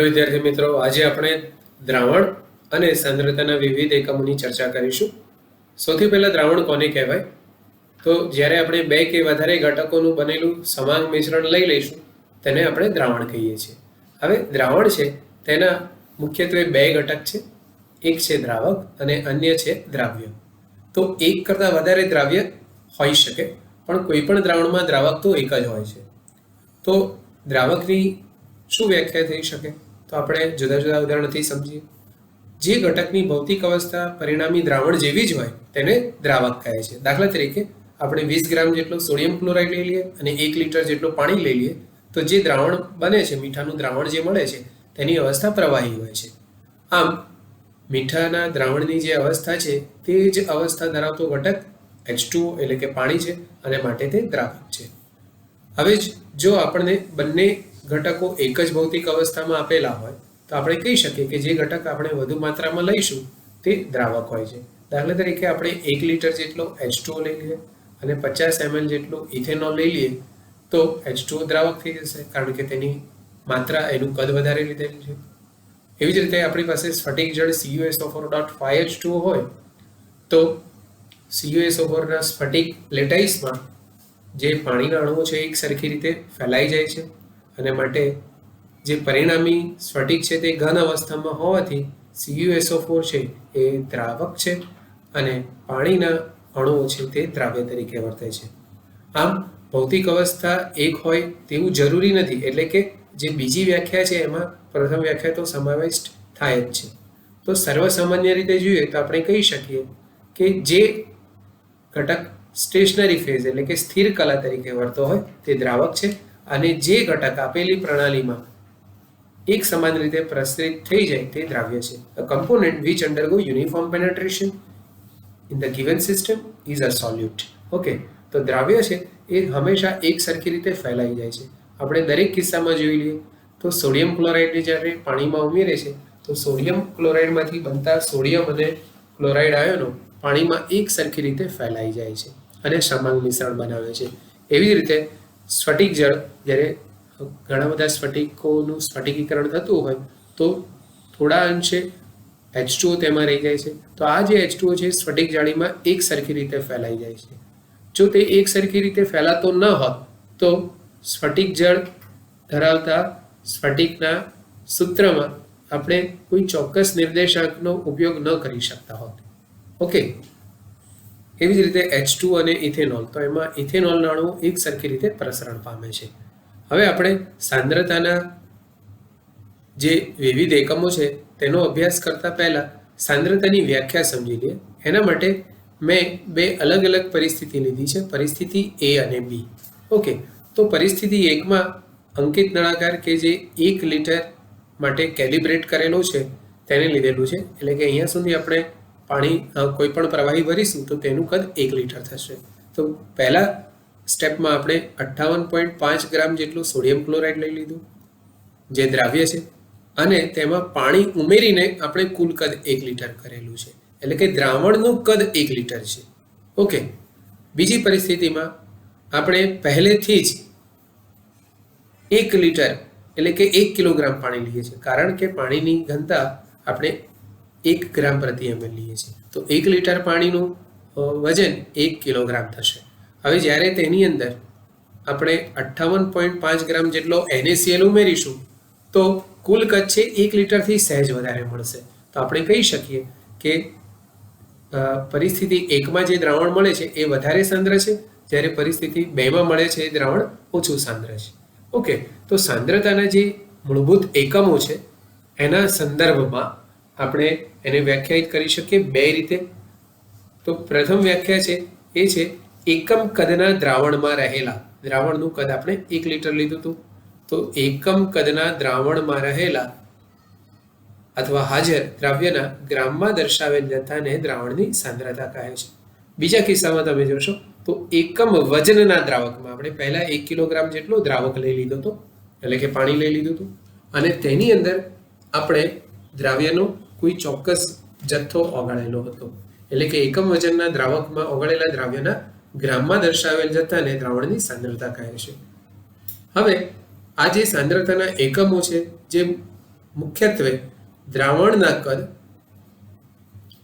વિદ્યાર્થી મિત્રો, આજે આપણે દ્રાવણ અને સાંદ્રતાના વિવિધ એકમોની ચર્ચા કરીશું. સૌથી પહેલા દ્રાવણ કોને કહેવાય? તો જ્યારે આપણે બે કે વધારે ઘટકોનું બનેલું સમાંગ મિશ્રણ લઈ લઈશું તેને આપણે દ્રાવણ કહીએ છીએ. હવે દ્રાવણ છે તેના મુખ્યત્વે બે ઘટક છે, એક છે દ્રાવક અને અન્ય છે દ્રાવ્ય. તો એક કરતાં વધારે દ્રાવ્ય હોઈ શકે, પણ કોઈ પણ દ્રાવણમાં દ્રાવક તો એક જ હોય છે. તો દ્રાવકની શું વ્યાખ્યા થઈ શકે? તો આપણે જુદા જુદા ઉદાહરણથી સમજીએ. જે ઘટકની ભૌતિક અવસ્થા પરિણામી દ્રાવણ જેવી જ હોય તેને દ્રાવક કહે છે. દાખલા તરીકે આપણે 20 ગ્રામ જેટલો સોડિયમ ક્લોરાઇડ લઈ લઈએ અને 1 લિટર જેટલું પાણી લઈ લઈએ તો જે દ્રાવણ બને છે, મીઠાનું દ્રાવણ જે મળે છે તેની અવસ્થા પ્રવાહી હોય છે. આમ મીઠાના દ્રાવણની જે અવસ્થા છે તે જ અવસ્થા ધરાવતો ઘટક H2O એટલે કે પાણી છે અને માટે તે દ્રાવક છે. હવે જો આપણને બંને ઘટકો એક જ ભૌતિક અવસ્થામાં આપેલા હોય તો આપણે કહી શકીએ કે જે ઘટક આપણે વધુ માત્રામાં લઈશું તે દ્રાવક હોય છે. દાખલા તરીકે આપણે 1 લિટર જેટલો H2O લઈ લઈએ અને 50 ml જેટલું ઇથેનોલ લઈ લઈએ તો H2O દ્રાવક થઈ જશે, કારણ કે તેની માત્રા એનું કદ વધારે લીધેલું છે. એવી જ રીતે આપણી પાસે સ્ફટિક જળ CuSO4.5H2O હોય તો CuSO4 ના સ્ફટિક લેટાઇસમાં જે પાણીના અણુઓ છે એક સરખી રીતે ફેલાઈ જાય છે અને માટે જે પરિણામી સ્ફટિક છે તે ઘન અવસ્થામાં હોવાથી CuSO4 છે એ દ્રાવક છે અને પાણીના અણુઓ છે તે દ્રાવ્ય તરીકે વર્તે છે. આમ ભૌતિક અવસ્થા એક હોય તેવું જરૂરી નથી, એટલે કે જે બીજી વ્યાખ્યા છે એમાં પ્રથમ વ્યાખ્યા તો સમાવિષ્ટ થાય જ છે. તો સર્વસામાન્ય રીતે જોઈએ તો આપણે કહી શકીએ કે જે ઘટક સ્ટેશનરી ફેઝ એટલે કે સ્થિર કલા તરીકે વર્તો હોય તે દ્રાવક છે અને જે ઘટક આપેલી પ્રણાલીમાં એક સમાન રીતે પ્રસરિત થઈ જાય તે દ્રાવ્ય છે. A component which undergo uniform penetration in the given system is a solute. Okay, તો દ્રાવ્ય છે એ હંમેશા એક સરખી રીતે ફેલાઈ જાય છે. આપણે દરેક કિસ્સામાં જોઈ લઈએ તો સોડિયમ ક્લોરાઇડને જ્યારે પાણીમાં ઉમેરે છે તો સોડિયમ ક્લોરાઇડમાંથી બનતા સોડિયમ અને ક્લોરાઇડ આયનો પાણીમાં એક સરખી રીતે ફેલાઈ જાય છે અને સમાંગ મિશ્રણ બનાવે છે. એવી રીતે સ્ફટિક જળ જ્યારે ઘણા બધા સ્ફટિકોનું સ્ફટિકીકરણ થતું હોય તો થોડા અંશે H2O તેમાં રહી જાય છે. તો આ જે H2O છે સ્ફટિક જાળીમાં એક સરખી રીતે ફેલાઈ જાય છે. જો તે એક સરખી રીતે ફેલાતો ન હોત તો સ્ફટિક જળ ધરાવતા સ્ફટિકના સૂત્રમાં આપણે કોઈ ચોક્કસ નિર્દેશાંકનો ઉપયોગ ન કરી શકતા હોત. ઓકે, એવી જ રીતે H2 અને ઇથેનોલ, તો એમાં ઇથેનોલના અણુઓ એક સરખી રીતે પ્રસરણ પામે છે. હવે આપણે સાંદ્રતાના જે વિવિધ એકમો છે તેનો અભ્યાસ કરતા પહેલા સાંદ્રતાની વ્યાખ્યા સમજી લઈએ. એના માટે મેં બે અલગ અલગ પરિસ્થિતિ લીધી છે, પરિસ્થિતિ A અને B. ઓકે, તો પરિસ્થિતિ 1માં અંકિત નળાકાર કે જે 1 લિટર માટે કેલિબ્રેટ કરેલો છે તેને લીધેલું છે. એટલે કે અહીંયા સુધી આપણે પાણી કોઈ પણ પ્રવાહી ભરીશું તો તેનું કદ 1 લિટર થશે. તો પહેલા સ્ટેપમાં આપણે 58.5 ગ્રામ જેટલું સોડિયમ ક્લોરાઇડ લઈ લીધું જે દ્રાવ્ય છે અને તેમાં પાણી ઉમેરીને આપણે કુલ કદ 1 લિટર કરેલું છે, એટલે કે દ્રાવણનું કદ 1 લિટર છે. ઓકે, બીજી પરિસ્થિતિમાં આપણે પહેલેથી જ 1 લિટર એટલે કે 1 કિલોગ્રામ પાણી લઈએ છીએ, કારણ કે પાણીની ઘનતા આપણે 1 ગ્રામ પ્રતિ ml લઈએ છીએ. તો 1 લિટર પાણીનું વજન 1 કિલોગ્રામ થશે. હવે જ્યારે તેની અંદર આપણે 58.5 ગ્રામ જેટલો NaCl ઉમેરીશું તો કુલ કદ છે 1 લિટરથી સહેજ વધારે મળશે. તો આપણે કહી શકીએ કે પરિસ્થિતિ 1માં જે દ્રાવણ મળે છે એ વધારે સાંદ્ર છે, જ્યારે પરિસ્થિતિ 2માં મળે છે એ દ્રાવણ ઓછું સાંદ્ર છે. ઓકે, તો સાંદ્રતાના જે મૂળભૂત એકમો છે એના સંદર્ભમાં આપણે એને વ્યાખ્યાયિત કરી શકીએ બે રીતે. તો પ્રથમ વ્યાખ્યા છે એ છે એકમ કદના દ્રાવણમાં રહેલા, દ્રાવણનું કદ આપણે 1 લિટર લીધું હતું, તો એકમ કદના દ્રાવણમાં રહેલા અથવા હાજર દ્રાવ્યના ગ્રામમાં દર્શાવેલ જથ્થાને દ્રાવણની સાંદ્રતા કહે છે. બીજા કિસ્સામાં તમે જોશો તો એકમ વજનના દ્રાવકમાં આપણે પહેલા 1 કિલોગ્રામ જેટલો દ્રાવક લઈ લીધો હતો, એટલે કે પાણી લઈ લીધું હતું અને તેની અંદર આપણે દ્રાવ્યનો કોઈ ચોક્કસ જથ્થો ઓગાળેલો હતો, એટલે કે એકમ વજનના દ્રાવકમાં ઓગાળેલા દ્રાવ્યના ગ્રામમાં દર્શાવેલ જથ્થાને દ્રાવણની સાંદ્રતા કહે છે. હવે આ જે સાંદ્રતાના એકમો છે જે મુખ્યત્વે દ્રાવણના કદ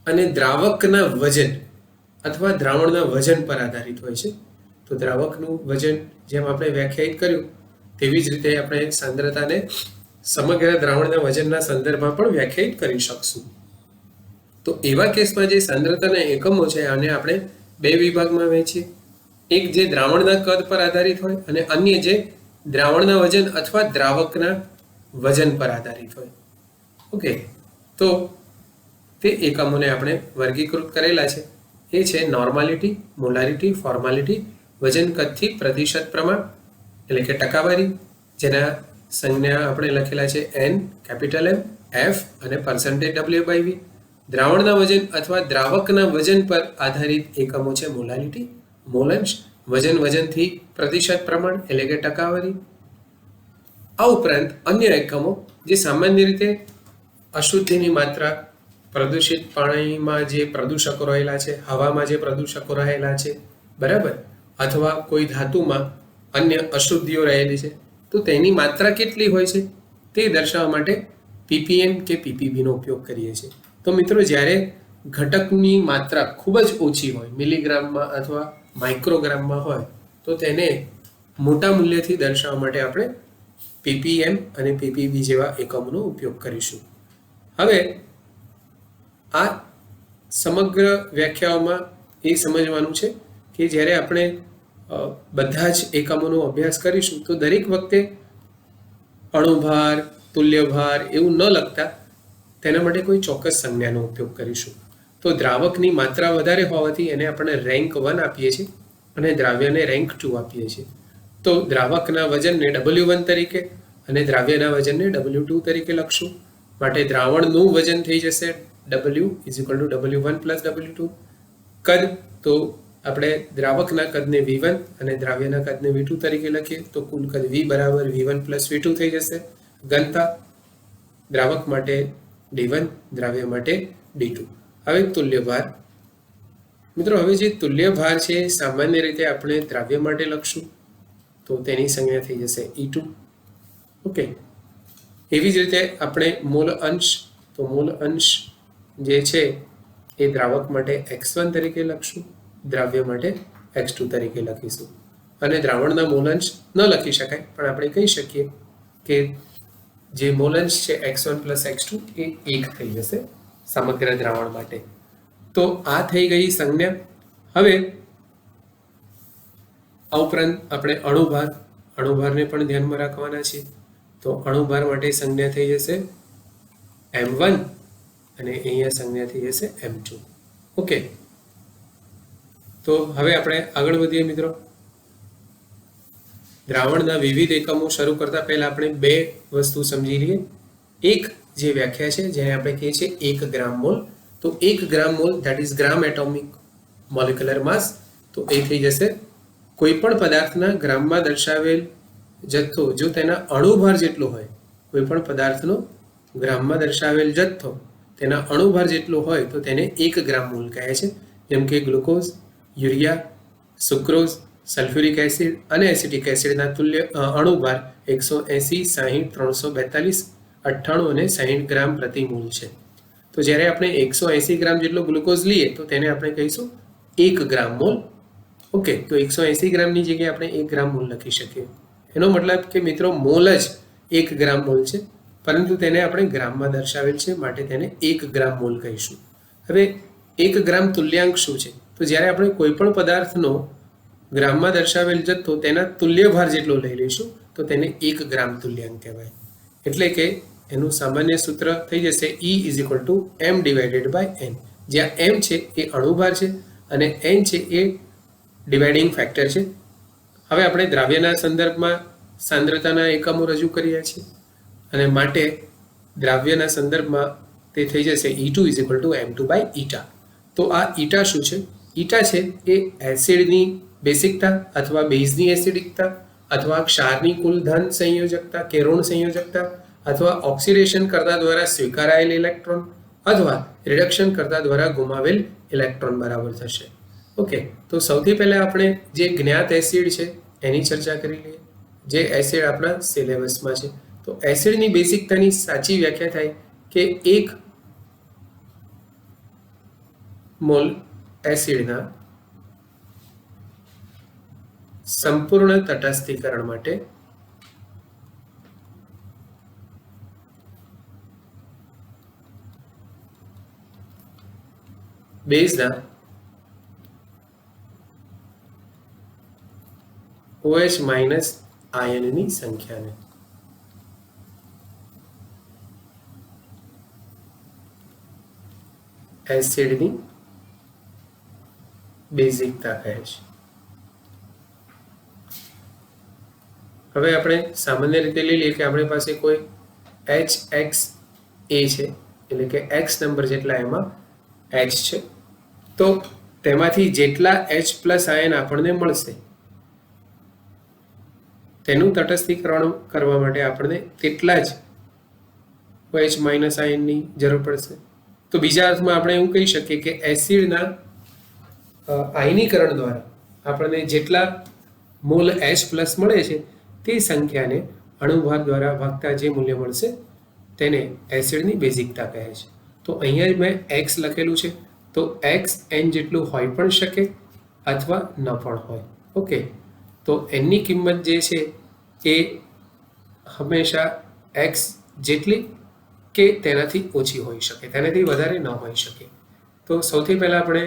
અને દ્રાવકના વજન અથવા દ્રાવણના વજન પર આધારિત હોય છે. તો દ્રાવકનું વજન જેમ આપણે વ્યાખ્યાયિત કર્યું તેવી જ રીતે આપણે સાંદ્રતાને સમગ્ર દ્રાવણના વજનના સંદર્ભમાં પણ વ્યાખ્યાયિત કરી શકશું. તો એવા કેસમાં જે સાંદ્રતાના એકમો છે આને આપણે બે વિભાગમાં વહેંચીએ. એક જે દ્રાવણના કદ પર આધારિત હોય અને અન્ય જે દ્રાવણના વજન અથવા દ્રાવકના વજન પર આધારિત હોય. ઓકે, તો તે એકમોને આપણે વર્ગીકૃત કરેલા છે. એ છે નોર્માલિટી, મોલારિટી, ફોર્માલિટી, વજન કદથી પ્રતિશત પ્રમાણ એટલે કે ટકાવારી, જેના સંજ્ઞા આપણે લખેલા છે N, કેપિટલ M, F અને %W/V. દ્રાવણના વજન અથવા દ્રાવકના વજન પર આધારિત એકમો છે મોલાલિટી, મોલંશ, વજનથી પ્રતિશત પ્રમાણ એટલે કે ટકાવારી. આ ઉપરાંત અન્ય એકમો જે સામાન્ય રીતે અશુદ્ધિની માત્રા, પ્રદૂષિત પાણીમાં જે પ્રદૂષકો રહેલા છે, હવામાં જે પ્રદૂષકો રહેલા છે, બરાબર, અથવા કોઈ ધાતુમાં અન્ય અશુદ્ધિઓ રહેલી છે, તો તેની માત્રા કેટલી હોય છે તે દર્શાવવા માટે ppm કે ppb નો ઉપયોગ કરીએ છીએ. તો મિત્રો, જ્યારે ઘટકની માત્રા ખૂબ જ ઓછી હોય, મિલીગ્રામમાં અથવા માઇક્રોગ્રામમાં હોય, તો તેને મોટા મૂલ્યથી દર્શાવવા માટે આપણે ppm અને ppb જેવા એકમોનો ઉપયોગ કરીશું. હવે આ સમગ્ર વ્યાખ્યાઓમાં એ સમજવાનું છે કે જ્યારે આપણે બધા જ એકમોનો અભ્યાસ કરીશું તો દરેક વખતે અણુભાર, તુલ્યભાર એવું ન લખતા તેના માટે કોઈ ચોક્કસ સંજ્ઞાનો ઉપયોગ કરીશું. તો દ્રાવકની માત્રા વધારે હોવાથી એને આપણે રેન્ક 1 આપીએ છીએ અને દ્રાવ્યને રેન્ક 2 આપીએ છીએ. તો દ્રાવકના વજનને W1 તરીકે અને દ્રાવ્યના વજનને W2 તરીકે લખશું. માટે દ્રાવણનું વજન થઈ જશે W = W1 + W2. કદ, તો આપણે દ્રાવકના કદને V1 અને દ્રાવ્યના કદને V2 તરીકે લખીએ તો કુલ કદ V = V1 + V2 થઈ જશે. ઘનતા, દ્રાવક માટે D1, દ્રાવ્ય માટે D2. હવે તુલ્યભાર. મિત્રો, હવે જે તુલ્યભાર છે સામાન્ય રીતે આપણે દ્રાવ્ય માટે લખશું તો તેની સંજ્ઞા થઈ જશે E2. ઓકે, એવી જ રીતે આપણે મોલ અંશ, તો મોલ અંશ જે છે એ દ્રાવક માટે x1 તરીકે લખશું, દ્રાવ્ય માટે x2 તરીકે લખીશું. અને દ્રાવણના મોલંશ ન લખી શકાય, પણ આપણે કહી શકીએ કે જે મોલંશ છે x1 + x2 એ 1 થઈ જશે સમગ્ર દ્રાવણ માટે. તો આ થઈ ગઈ સંજ્ઞા. હવે આ ઉપરાંત આપણે અણુભારને પણ ધ્યાનમાં રાખવાના છે. તો અણુભાર માટે સંજ્ઞા થઈ જશે M1 અને અહીંયા સંજ્ઞા થઈ જશે M2. ઓકે, તો હવે આપણે આગળ વધીએ મિત્રો. દ્રાવણના વિવિધ એકમો શરૂ કરતા પહેલા આપણે બે વસ્તુ સમજી લઈએ. એક જે વ્યાખ્યા છે જેને આપણે કહીએ છીએ 1 ગ્રામ મોલ. તો 1 gram mole, that is gram atomic molecular mass. તો એ થઈ જશે કોઈ પણ પદાર્થના ગ્રામમાં દર્શાવેલ જથ્થો જો તેના અણુભાર જેટલો હોય, કોઈ પણ પદાર્થનો ગ્રામમાં દર્શાવેલ જથ્થો તેના અણુભાર જેટલો હોય તો તેને 1 ગ્રામ મોલ કહે છે. જેમ કે glucose, urea, sucrose, sulphuric acid અને એસિટિક એસિડના તુલ્ય અણુભાર 180, 60, 342, 98 અને 60 ગ્રામ પ્રતિ મોલ છે. તો જ્યારે આપણે 180 ગ્રામ જેટલો ગ્લુકોઝ લઈએ તો તેને આપણે કહીશું 1 ગ્રામ મોલ. ઓકે, તો 180 ગ્રામની જગ્યાએ આપણે 1 ગ્રામ મોલ લખી શકીએ. એનો મતલબ કે મિત્રો, મોલ જ 1 ગ્રામ મોલ છે, પરંતુ તેને આપણે ગ્રામમાં દર્શાવેલ છે માટે તેને 1 ગ્રામ મોલ કહીશું. હવે 1 ગ્રામ તુલ્યાંક શું છે? તો જ્યારે આપણે કોઈ પણ પદાર્થનો ગ્રામમાં દર્શાવેલ જથ્થો તેના તુલ્યભાર જેટલો લઈ લઈશું તો તેને 1 ગ્રામ તુલ્યાંક કહેવાય. એટલે કે એનું સામાન્ય સૂત્ર થઈ જશે E = m/n. જ્યાં m છે એ અણુભાર છે અને n છે એ ડિવાઇડિંગ ફેક્ટર છે. હવે આપણે દ્રાવ્યના સંદર્ભમાં સાંદ્રતાના એકમો રજૂ કર્યા છે અને માટે દ્રાવ્યના સંદર્ભમાં તે થઈ જશે E2 = m2/η. તો આ ઈટા શું છે? ઈટા છે એ એસિડની બેસિકતા અથવા બેઝની એસિડિકતા અથવા ક્ષારની કુલ ધન સંયોજકતા કે ઋણ સંયોજકતા અથવા ઓક્સિડેશન કરતા દ્વારા સ્વીકારાયેલ ઇલેક્ટ્રોન અથવા રિડક્શન કરતા દ્વારા ગુમાવેલ ઇલેક્ટ્રોન બરાબર થશે. ઓકે, તો સૌથી પહેલા આપણે જે જ્ઞાત એસિડ છે એની ચર્ચા કરી લઈએ, જે એસિડ આપણા સિલેબસમાં છે. તો એસિડની બેઝિકતાની સાચી વ્યાખ્યા થાય કે 1 મોલ એસિડના સંપૂર્ણ તટસ્થીકરણ માટે બેઝના OH માઇનસ આયનની સંખ્યાને એસિડની બેઝિકતા કહે છે. હવે આપણે સામાન્ય રીતે લઈ લઈએ કે આપણી પાસે કોઈ HX A છે, એટલે કે X નંબર જેટલા એમાં H છે. તો તેમાંથી જેટલા H પ્લસ આયન આપણને મળશે તેનું તટસ્થીકરણ કરવા માટે આપણને તેટલા જ OH માઇનસ આયનની જરૂર પડશે. તો બીજા અર્થમાં આપણે એવું કહી શકીએ કે એસિડના આયનીકરણ દ્વારા આપણને જેટલા મોલ H પ્લસ મળે છે તે સંખ્યાને અણુભાર દ્વારા ભાગતા જે મૂલ્ય મળશે તેને એસિડની બેઝિકતા કહે છે. તો અહીંયા જ મેં X લખેલું છે, તો X N જેટલું હોઈ પણ શકે અથવા ન પણ હોય. ઓકે, તો એની કિંમત જે છે એ હંમેશા X જેટલી કે તેનાથી ઓછી હોઈ શકે, તેનાથી વધારે ન હોઈ શકે. તો સૌથી પહેલાં આપણે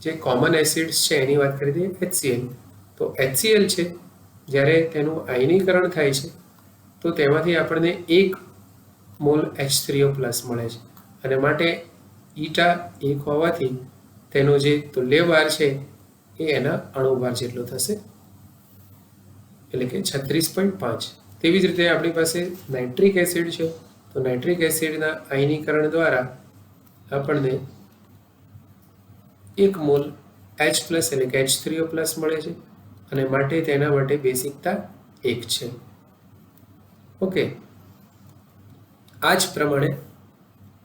જે કોમન એસિડ્સ છે એની વાત કરી દઈએ, HCl. તો HCl છે, જ્યારે તેનું આયનીકરણ થાય છે તો તેમાંથી આપણને 1 મોલ H3O પ્લસ મળે છે, અને માટે ઈટા 1 હોવાથી તેનો જે તુલ્યભાર છે એ એના અણુભાર જેટલો થશે, એટલે કે 36.5. તેવી જ રીતે આપણી પાસે નાઇટ્રિક એસિડ છે, તો નાઇટ્રિક એસિડના આયનીકરણ દ્વારા આપણને 1 મોલ H પ્લસ એટલે કે H3O પ્લસ મળે છે, અને માટે તેના માટે બેઝિકતા 1 છે. ઓકે, આ જ પ્રમાણે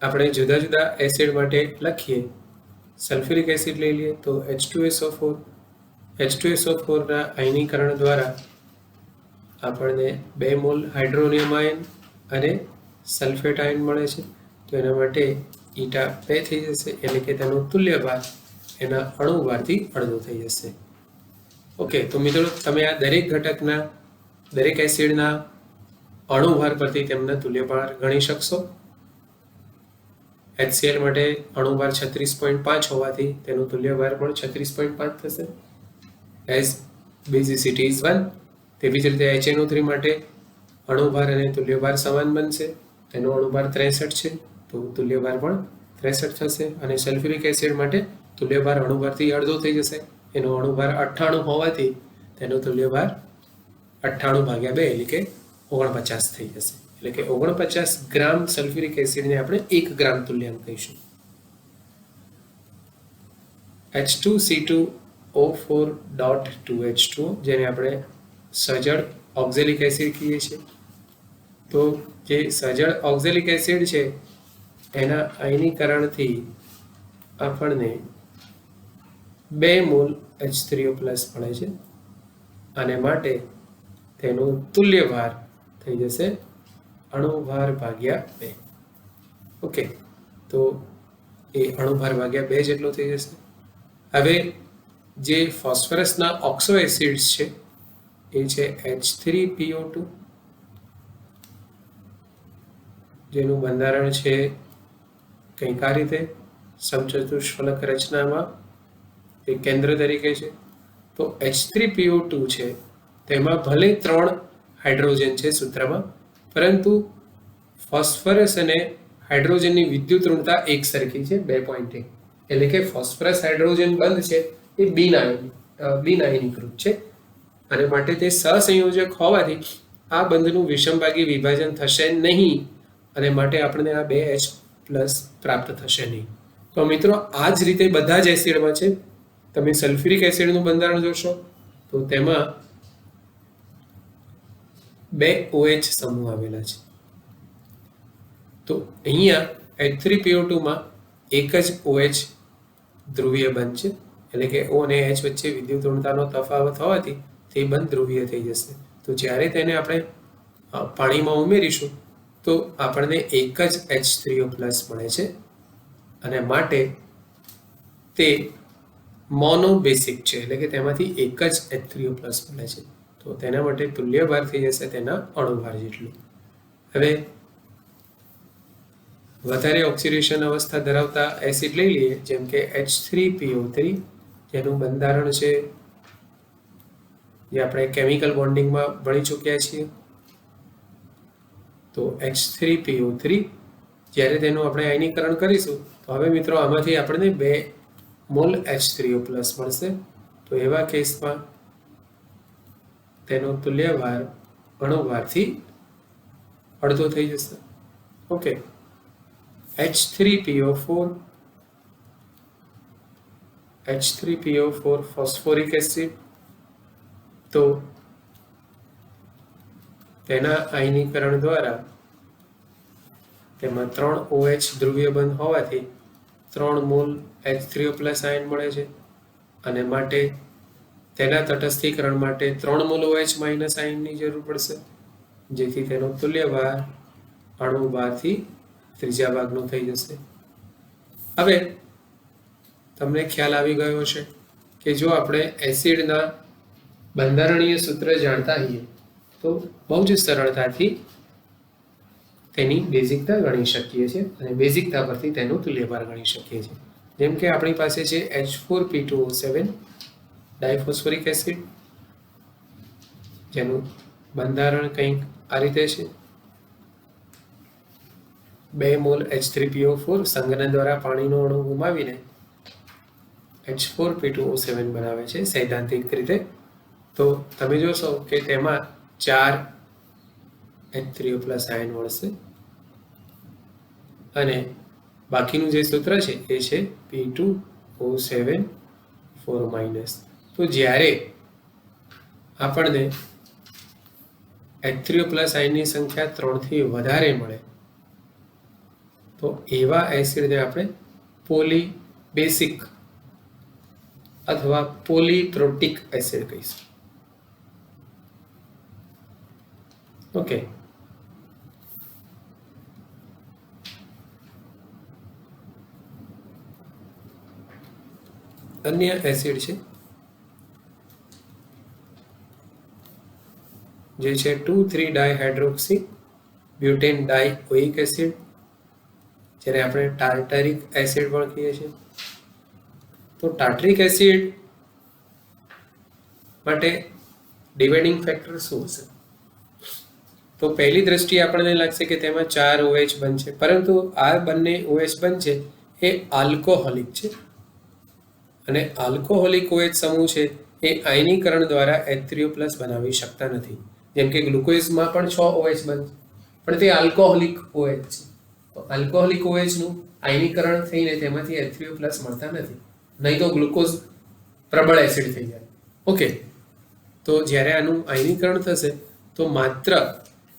આપણે જુદા જુદા એસિડ માટે લખીએ. સલ્ફ્યુરિક એસિડ લઈ લઈએ તો H2SO4ના આયનીકરણ દ્વારા આપણને 2 મોલ હાઇડ્રોનિયમ આયન અને સલ્ફેટ આયન મળે છે. તો એના માટે ઈટા 2 થઈ જશે, એટલે કે તેનો તુલ્યભાર એના અણુભારથી અડધો થઈ જશે. ઓકે, તો મિત્રો તમે આ દરેક ઘટકના દરેક એસિડના અણુભાર પરથી તેમના તુલ્યભાર ગણી શકશો. HCl માટે અણુભાર 36.5 હોવાથી તેનું તુલ્યભાર પણ 36.5 થશે. As basicity is 1. તેવી જ રીતે HNO3 માટે અણુભાર અને તુલ્યભાર સમાન બનશે, તેનો અણુભાર 63 છે, તો તુલ્યભાર પણ 63 થશે. અને સલ્ફ્યુરિક એસિડ માટે તુલ્યભાર અણુભારથી અડધો થઈ જશે, એનો અણુભાર 98 હોવાથી તેનો તુલ્યભાર 98/2 એટલે કે 49 થઈ જશે. એટલે કે 49 ગ્રામ સલ્ફ્યુરિક એસિડને આપણે 1 ગ્રામ તુલ્યાંક કહીશું. H2C2O4.2H2 જેને આપણે સજળ ઓક્ઝેલિક એસિડ કહીએ છીએ. તો જે સજળ ઓક્ઝેલિક એસિડ છે એના આયનીકરણથી આપણને 2 મોલ H3O પ્લસ મળે છે, અને માટે તેનો તુલ્યભાર થઈ જશે અણુભાર ભાગ્યા 2. ઓકે, તો એ અણુભાર ભાગ્યા 2 જેટલો થઈ જશે. હવે જે ફોસ્ફરસના ઓક્સો એસિડ્સ છે એ છે H3PO2, જેનું બંધારણ છે કંઈક આ રીતે સમચતુષ્ફલક રચનામાં એ કેન્દ્ર તરીકે છે. તો H3PO2 છે તેમાં ભલે 3 હાઇડ્રોજન છે સૂત્રમાં, પરંતુ ફોસ્ફરસ અને હાઇડ્રોજનની વિદ્યુત ઋણતા એક સરખી છે 2.1. એટલે કે ફોસ્ફરસ હાઇડ્રોજન બંધ છે એ બિનઆયનીકૃત છે, અને માટે તે સહસંયોજક હોવાથી આ બંધનું વિષમભાગી વિભાજન થશે નહીં, અને માટે આપણને આ 2H પ્લસ પ્રાપ્ત થશે નહીં. તો મિત્રો આ જ રીતે બધા જ એસિડમાં છે. તમે સલ્ફ્યુરિક એસિડનું બંધારણ જોશો તો તેમાં 2 OH સમૂહ આવેલા છે. તો અહીંયા H3PO2માં એક જ OH ધ્રુવીય બંધ છે, એટલે કે O અને H વચ્ચે વિદ્યુત ઋણતાનો તફાવત હોવાથી તે બંધ ધ્રુવીય થઈ જશે. તો જ્યારે તેને આપણે પાણીમાં ઉમેરીશું તો આપણને એક જ H3O પ્લસ મળે છે અને માટે તે મોનોબેસિક છે, એટલે કે તેમાંથી એક જ H3O પ્લસ મળે છે. તો તેના માટે તુલ્ય ભાર થઈ જશે તેના અણુભાર જેટલું. હવે વધારે ઓક્સિડેશન અવસ્થા ધરાવતા એસિડ લઈ લઈએ, જેમ કે H3PO3, જેનું બંધારણ છે જે આપણે કેમિકલ બોન્ડિંગમાં ભણી ચૂક્યા છીએ. તો H3PO3 જ્યારે તેનું આપણે આયનીકરણ કરીશું તો હવે મિત્રો આમાંથી આપણને 2 મોલ H3O પ્લસ મળશે. તો એવા કેસમાં તેનો તુલ્યભાર અણુભારથી અડધો થઈ જશે. ઓકે, H3PO4 ફોસ્ફોરિક એસિડ, તો તેના આયનીકરણ દ્વારા તેમાં 3 OH ધ્રુવીય બંધ હોવાથી 3 મોલ H3O પ્લસ આયન મળે છે અને માટે તેના તટસ્થીકરણ માટે 3 મોલ OH માઇનસ આયનની જરૂર પડશે, જેથી તેનો તુલ્યભાર અણુભારથી ત્રીજા ભાગનો થઈ જશે. હવે તમને ખ્યાલ આવી ગયો હશે કે જો આપણે એસિડના બંધારણીય સૂત્ર જાણતા હોઈએ તો બહુ જ સરળતાથી તેની બેઝિકતા ગણી શકીએ છીએ અને બેઝિકતા પરથી તેનો તુલ્યભાર ગણી શકીએ છીએ. જેમ કે આપણી પાસે છે H4P2O7 ડાયફોસ્ફોરિક એસિડ, જેનું બંધારણ કંઈક આ રીતે છે. 2 મોલ H3PO4 સંઘનન દ્વારા પાણીનો અણુ ગુમાવીને H4P2O7 બનાવે છે સૈદ્ધાંતિક રીતે. તો તમે જોશો કે તેમાં 4 H3O પ્લસ આયન મળશે અને બાકીનું જે સૂત્ર છે એ છે P2O7 4-. તો જ્યારે આપણને H3O પ્લસ આયનની સંખ્યા 3 થી વધારે મળે તો એવા એસિડને આપણે પોલીબેસિક અથવા પોલીપ્રોટિક એસિડ કહીશું. ઓકે, અન્ય એસિડ છે જે છે 2,3-ડાયહાઇડ્રોક્સી બ્યુટેન ડાઇઓઇક એસિડ, જેને આપણે ટાર્ટરિક એસિડ પણ કહીએ છીએ. તો ટાર્ટરિક એસિડ માટે ડિવાઇડિંગ ફેક્ટર શું હશે? તો પહેલી દ્રષ્ટિએ આપણને લાગશે કે તેમાં 4 OH બંધ છે, પરંતુ આ બંને OH બંધ છે એ આલ્કોહોલિક છે અને આલ્કોહોલિક OH સમૂહ છે એ આયનીકરણ દ્વારા H3O પ્લસ બનાવી શકતા નથી. જેમ કે ગ્લુકોઝમાં પણ 6 OH બંધ છે પણ તે આલ્કોહોલિક OH છે. તો આલ્કોહોલિક OH નું આયનીકરણ થઈને તેમાંથી H3O પ્લસ મળતા નથી, નહીં તો ગ્લુકોઝ પ્રબળ એસિડ થઈ જાય. ઓકે, તો જ્યારે આનું આયનીકરણ થશે તો માત્ર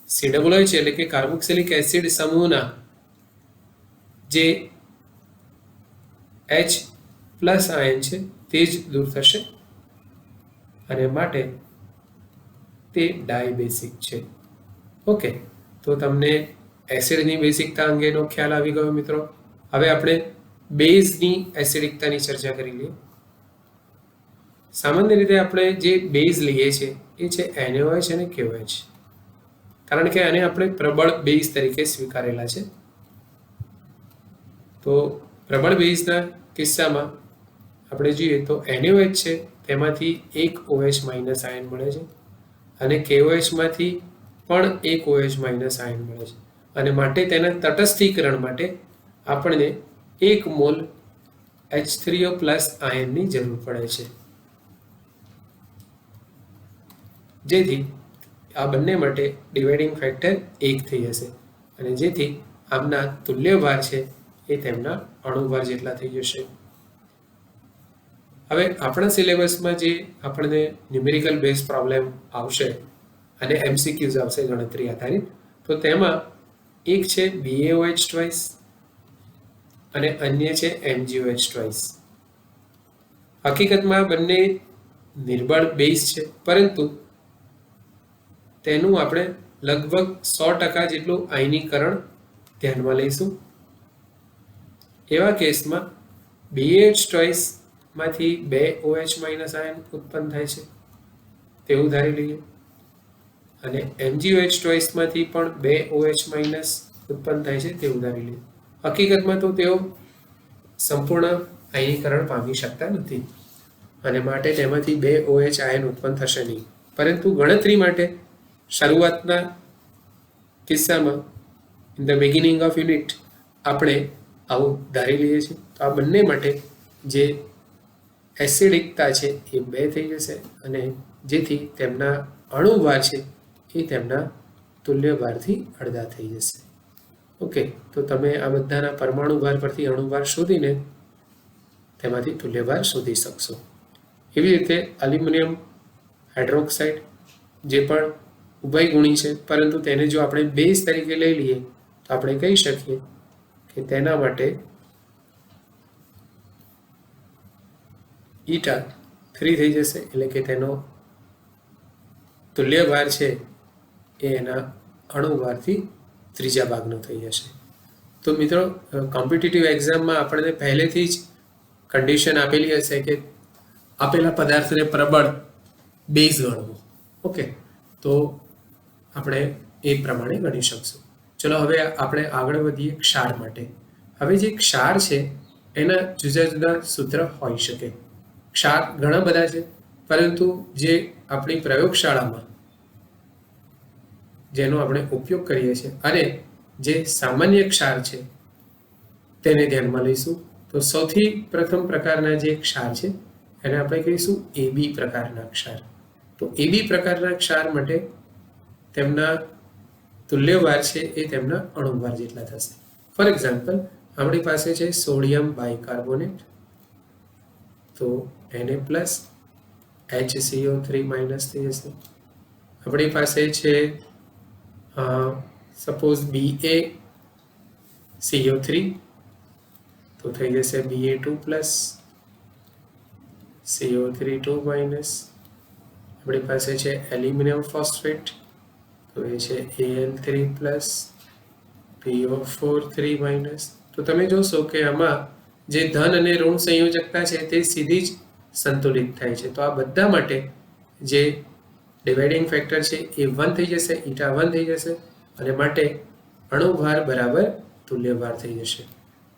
COO છે એટલે કે કાર્બોક્સિલિક એસિડ સમૂહના જે H પ્લસ આયન છે તે જ દૂર થશે અને માટે તે ડાયબેસિક છે. ઓકે, તો તમને એસિડની બેઝિકતા અંગેનો ખ્યાલ આવી ગયો મિત્રો. હવે આપણે બેઝની એસિડિકતાની ચર્ચા કરી લઈએ. સામાન્ય રીતે આપણે જે બેઝ લઈએ છીએ એ છે NaOH અને KOH, કારણ કે આને આપણે પ્રબળ બેઝ તરીકે સ્વીકારેલા છે. તો પ્રબળ બેઝના કિસ્સામાં આપણે જોઈએ તો NaOH છે તેમાંથી એક OH માઇનસ આયન મળે છે અને KOH માંથી પણ એક OH માઇનસ આયન મળે છે અને માટે તેના તટસ્થીકરણ માટે આપણને 1 મોલ H3O પ્લસ આયનની જરૂર પડે છે, જેથી આ બંને માટે ડિવાઇડિંગ ફેક્ટર 1 થઈ જશે અને જેથી આમના તુલ્યભાર છે એ તેમના અણુભાર જેટલા થઈ જશે. હવે આપણા સિલેબસમાં જે આપણને ન્યુમેરિકલ બેઝ પ્રોબ્લેમ આવશે અને MCQs આવશે ગણતરી આધારિત, તો તેમાં એક છે BaOH ટ્વાઇસ અને અન્ય છે MgOH ટ્વાઇસ. હકીકતમાં બંને નિર્બળ બેઝ છે, પરંતુ તેનું આપણે લગભગ 100% જેટલું આયનીકરણ ધ્યાનમાં લઈશું. એવા કેસમાં BH ચોઇસમાંથી 2 OH માઇનસ આયન ઉત્પન્ન થાય છે તેવું ધારી લઈએ, અને MgOH ચોઇસમાંથી પણ 2 OH માઇનસ ઉત્પન્ન થાય છે તેવું ધારી લઈએ. હકીકતમાં તો તેઓ સંપૂર્ણ આયનીકરણ પામી શકતા નથી અને માટે તેમાંથી 2 OH આયન ઉત્પન્ન થશે નહીં, પરંતુ ગણતરી માટે શરૂઆતના કિસ્સામાં in the beginning of unit આપણે આવું ધારી લઈએ છીએ. તો આ બંને માટે જે એસિડિકતા છે એ 2 થઈ જશે અને જેથી તેમના અણુભાર છે એ તેમના તુલ્યભારથી અડધા થઈ જશે. ઓકે, તો તમે આ બધાના પરમાણુ ભાર પરથી અણુભાર શોધીને તેમાંથી તુલ્યભાર શોધી શકશો. એવી રીતે એલ્યુમિનિયમ હાઇડ્રોક્સાઇડ જે પણ ઉભયગુણી છે, પરંતુ તેને જો આપણે બેઝ તરીકે લઈ લઈએ તો આપણે કહી શકીએ કે તેના માટે ઈટા 3 થઈ જશે, એટલે કે તેનો તુલ્યભાર છે એ એના અણુભારથી ત્રીજા ભાગનો થઈ જશે. તો મિત્રો, કોમ્પિટિટિવ એક્ઝામમાં આપણને પહેલેથી જ કન્ડિશન આપેલી હશે કે આપેલા પદાર્થને પ્રબળ બેઝ ગણવો. ઓકે, તો આપણે એ પ્રમાણે ગણી શકશું. ચલો હવે આપણે આગળ વધીએ ક્ષાર માટે. હવે જે ક્ષાર છે એના જુદા જુદા સૂત્ર હોઈ શકે. ક્ષાર ઘણા બધા છે, પરંતુ જે આપણી પ્રયોગશાળામાં જેનો આપણે ઉપયોગ કરીએ છીએ અને જે સામાન્ય ક્ષાર છે તેને ધ્યાનમાં લઈશું. તો સૌથી પ્રથમ પ્રકારના જે ક્ષાર છે એને આપણે કહીશું AB પ્રકારના ક્ષાર. તો AB પ્રકારના ક્ષાર માટે તેમના તુલ્યભાર છે એ તેમના અણુભાર જેટલા થશે. ફોર એક્ઝામ્પલ, આપણી પાસે છે સોડિયમ બાયકાર્બોનેટ, તો Na પ્લસ HCO3 માઇનસ થઈ જશે. આપણી પાસે છે સપોઝ BaCO3, તો થઈ જશે Ba2 પ્લસ CO3 2 માઇનસ. આપણી પાસે છે એલ્યુમિનિયમ ફોસ્ફેટ, તો એ છે Al3 પ્લસ PO4 3 માઇનસ. તો તમે જોશો કે આમાં જે ધન અને ઋણ સંયોજકતા છે તે સીધી જ સંતુલિત થાય છે. તો આ બધા માટે જે ડિવાઇડિંગ ફેક્ટર છે એ 1 થઈ જશે, ઈટા 1 થઈ જશે અને માટે અણુભાર બરાબર તુલ્યભાર થઈ જશે.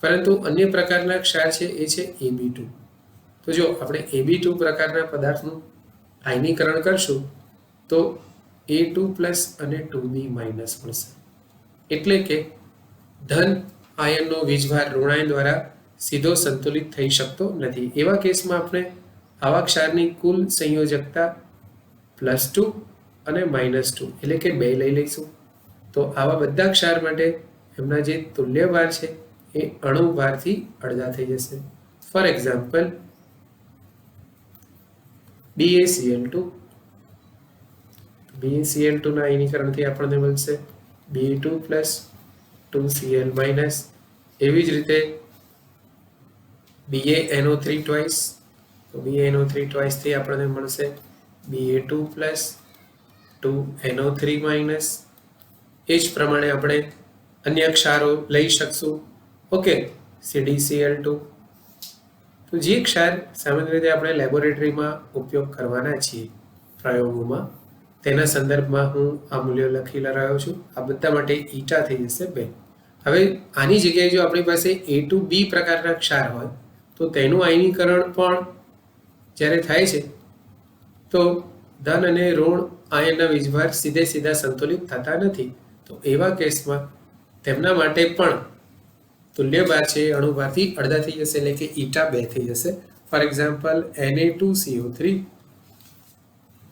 પરંતુ અન્ય પ્રકારના ક્ષાર છે એ છે AB2. તો જો આપણે AB2 પ્રકારના પદાર્થનું આયનીકરણ કરશું તો A2 પ્લસ અને 2B માઇનસ મળશે. એટલે કે ધન આયનનો વીજભાર ઋણાયન દ્વારા સીધો સંતુલિત થઈ શકતો નથી. એવા કેસમાં આપણે આવા ક્ષારની કુલ સંયોજકતા +2 અને -2 એટલે કે 2 લઈ લઈશું. તો આવા બધા ક્ષાર માટે એમના જે તુલ્યભાર છે એ અણુભારથી અડધા થઈ જશે. ફોર એક્ઝામ્પલ, BaCl2 ના આયનીકરણથી આપણને મળશે Ba2 પ્લસ 2Cl માઇનસ. એવી જ રીતે BaNO3 ટ્વાઇસ, તો BaNO3 ટ્વાઇસથી આપણને મળશે Ba2 પ્લસ 2NO3 માઇનસ. એ જ પ્રમાણે આપણે અન્ય ક્ષારો લઈ શકશું. Okay, CdCl2. તો જે ક્ષાર સામાન્ય રીતે આપણે લેબોરેટરીમાં ઉપયોગ કરવાના છીએ પ્રયોગોમાં, તેના સંદર્ભમાં હું આ મૂલ્યો લખી રહ્યો છું. આ બધા માટે ઈટા થઈ જશે 2. હવે આની જગ્યાએ જો આપણી પાસે A2B પ્રકારના ક્ષાર હોય તો તેનું આયનીકરણ પણ જ્યારે થાય છે તો ધન અને ઋણ આયનના વીજભાર સીધા સંતુલિત થતા નથી. તો એવા કેસમાં તેમના માટે પણ તુલ્યભાર છે અણુભારથી અડધા થઈ જશે, એટલે કે ઈટા 2 થઈ જશે. ફોર એક્ઝામ્પલ, Na2CO3,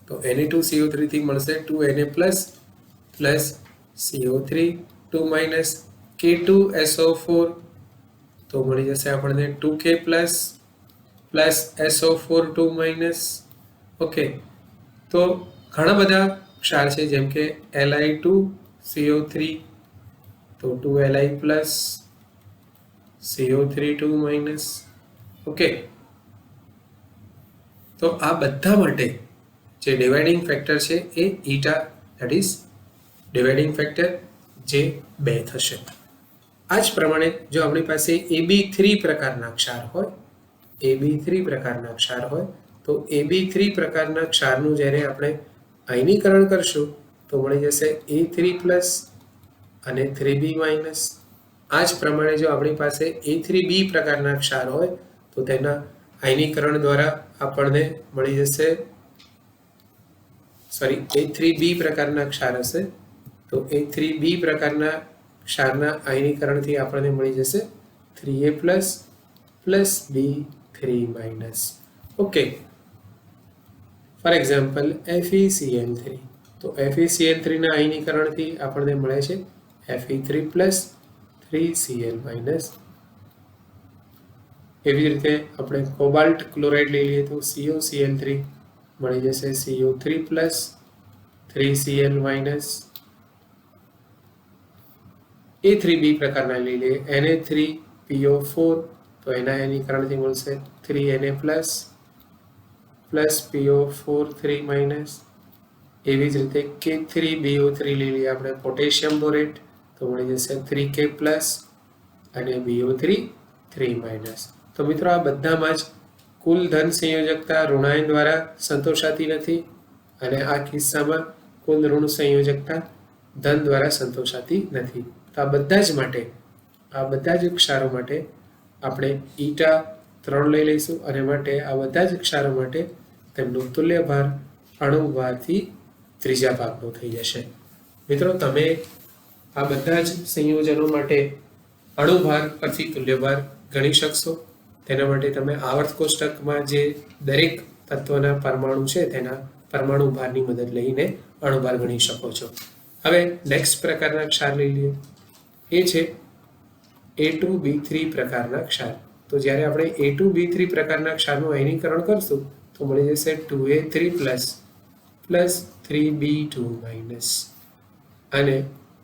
તો Na2CO3 થી મળશે 2Na plus plus CO3 2 minus K2SO4, તો મળી જશે આપણને 2K plus plus SO4 2 minus. Okay, તો ઘણા બધા ક્ષાર છે જેમ કે Li2CO3, તો 2Li plus CO3 2 minus. Okay, તો આ બધા માટે જે ડિવાઇડિંગ ફેક્ટર છે એ eta, that is dividing factor જે 2 થશે. આ જ પ્રમાણે જો આપણી પાસે AB3 પ્રકારના ક્ષાર હોય, AB3 પ્રકારના ક્ષાર હોય તો AB3 પ્રકારના ક્ષારનું જ્યારે આપણે આયનીકરણ કરશું તો મળી જશે A3+ અને 3B-. આ જ પ્રમાણે જો આપણી પાસે A3B પ્રકારના ક્ષાર હોય તો તેના આયનીકરણ દ્વારા આપણને મળી જશે A3B પ્રકારના ક્ષાર હશે તો A3B પ્રકારના ક્ષારના આયનીકરણથી આપણને મળી જશે 3A+ plus B3-. Okay, for example FeCl3. તો FeCl3 ના આયનીકરણથી આપણને મળે છે Fe3+ 3Cl-. એવી રીતે આપણે કોબાલ્ટ ક્લોરાઇડ લઈ લઈએ તો COCl3 મળી જશે CO3+ 3Cl-. A3B પ્રકારના લઈ લઈએ Na3PO4 તો એના આયનીકરણથી મળશે 3Na+ પ્લસ PO4 3-. એવી જ રીતે K3BO3 લઈ લઈએ આપણે પોટેશિયમ બોરેટ તો મળી જશે 3K+ અને BO3 3-. તો મિત્રો આ બધામાં જ કુલ ધન સંયોજકતા ઋણાયન દ્વારા સંતોષાતી નથી અને આ કિસ્સામાં કુલ ઋણ સંયોજકતા ધન દ્વારા સંતોષાતી નથી. તો આ બધા જ ક્ષારો માટે આપણે η3 લઈ લઈશું અને માટે આ બધા જ ક્ષારો માટે તેમનું તુલ્ય ભાર અણુભારથી ત્રીજા ભાગનો થઈ જશે. મિત્રો તમે આ બધા જ સંયોજનો માટે અણુભાર પરથી તુલ્યભાર ગણી શકશો. તેના માટે તમે આવર્ત કોષ્ટકમાં જે દરેક તત્વના પરમાણુ છે તેના પરમાણુ ભારની મદદ લઈને અણુભાર ગણી શકો છો. હવે નેક્સ્ટ પ્રકારના ક્ષાર લઈ લઈએ, એ છે A2B3 પ્રકારના ક્ષાર. તો જ્યારે આપણે A2B3 પ્રકારના ક્ષારનું આયનીકરણ કરશું તો મળી જશે 2A3+ પ્લસ 3B2-. અને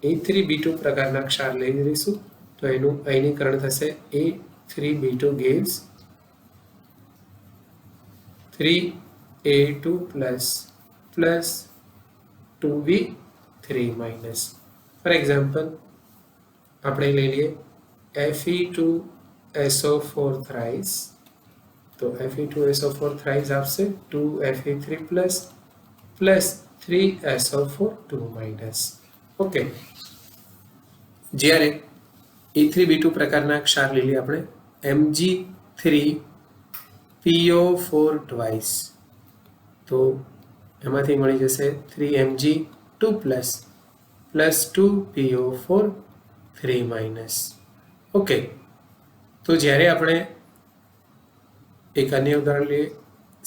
A3B2 પ્રકારના ક્ષાર લઈ લઈશું તો એનું આયનીકરણ થશે A3B2 gives 3A2+ plus 2B3-. For example આપણે લઈ લઈએ Fe2SO4 thrice. તો Fe2SO4 thrice આપશે 2Fe3+ પ્લસ 3SO4 2-. ઓકે, જ્યારે A3B2 પ્રકારના ક્ષાર લઈ લઈએ આપણે Mg3PO4 twice. તો એમાંથી મળી જશે 3Mg2+ પ્લસ 2PO4 3-. ઓકે, તો જ્યારે આપણે એક અન્ય ઉદાહરણ લઈએ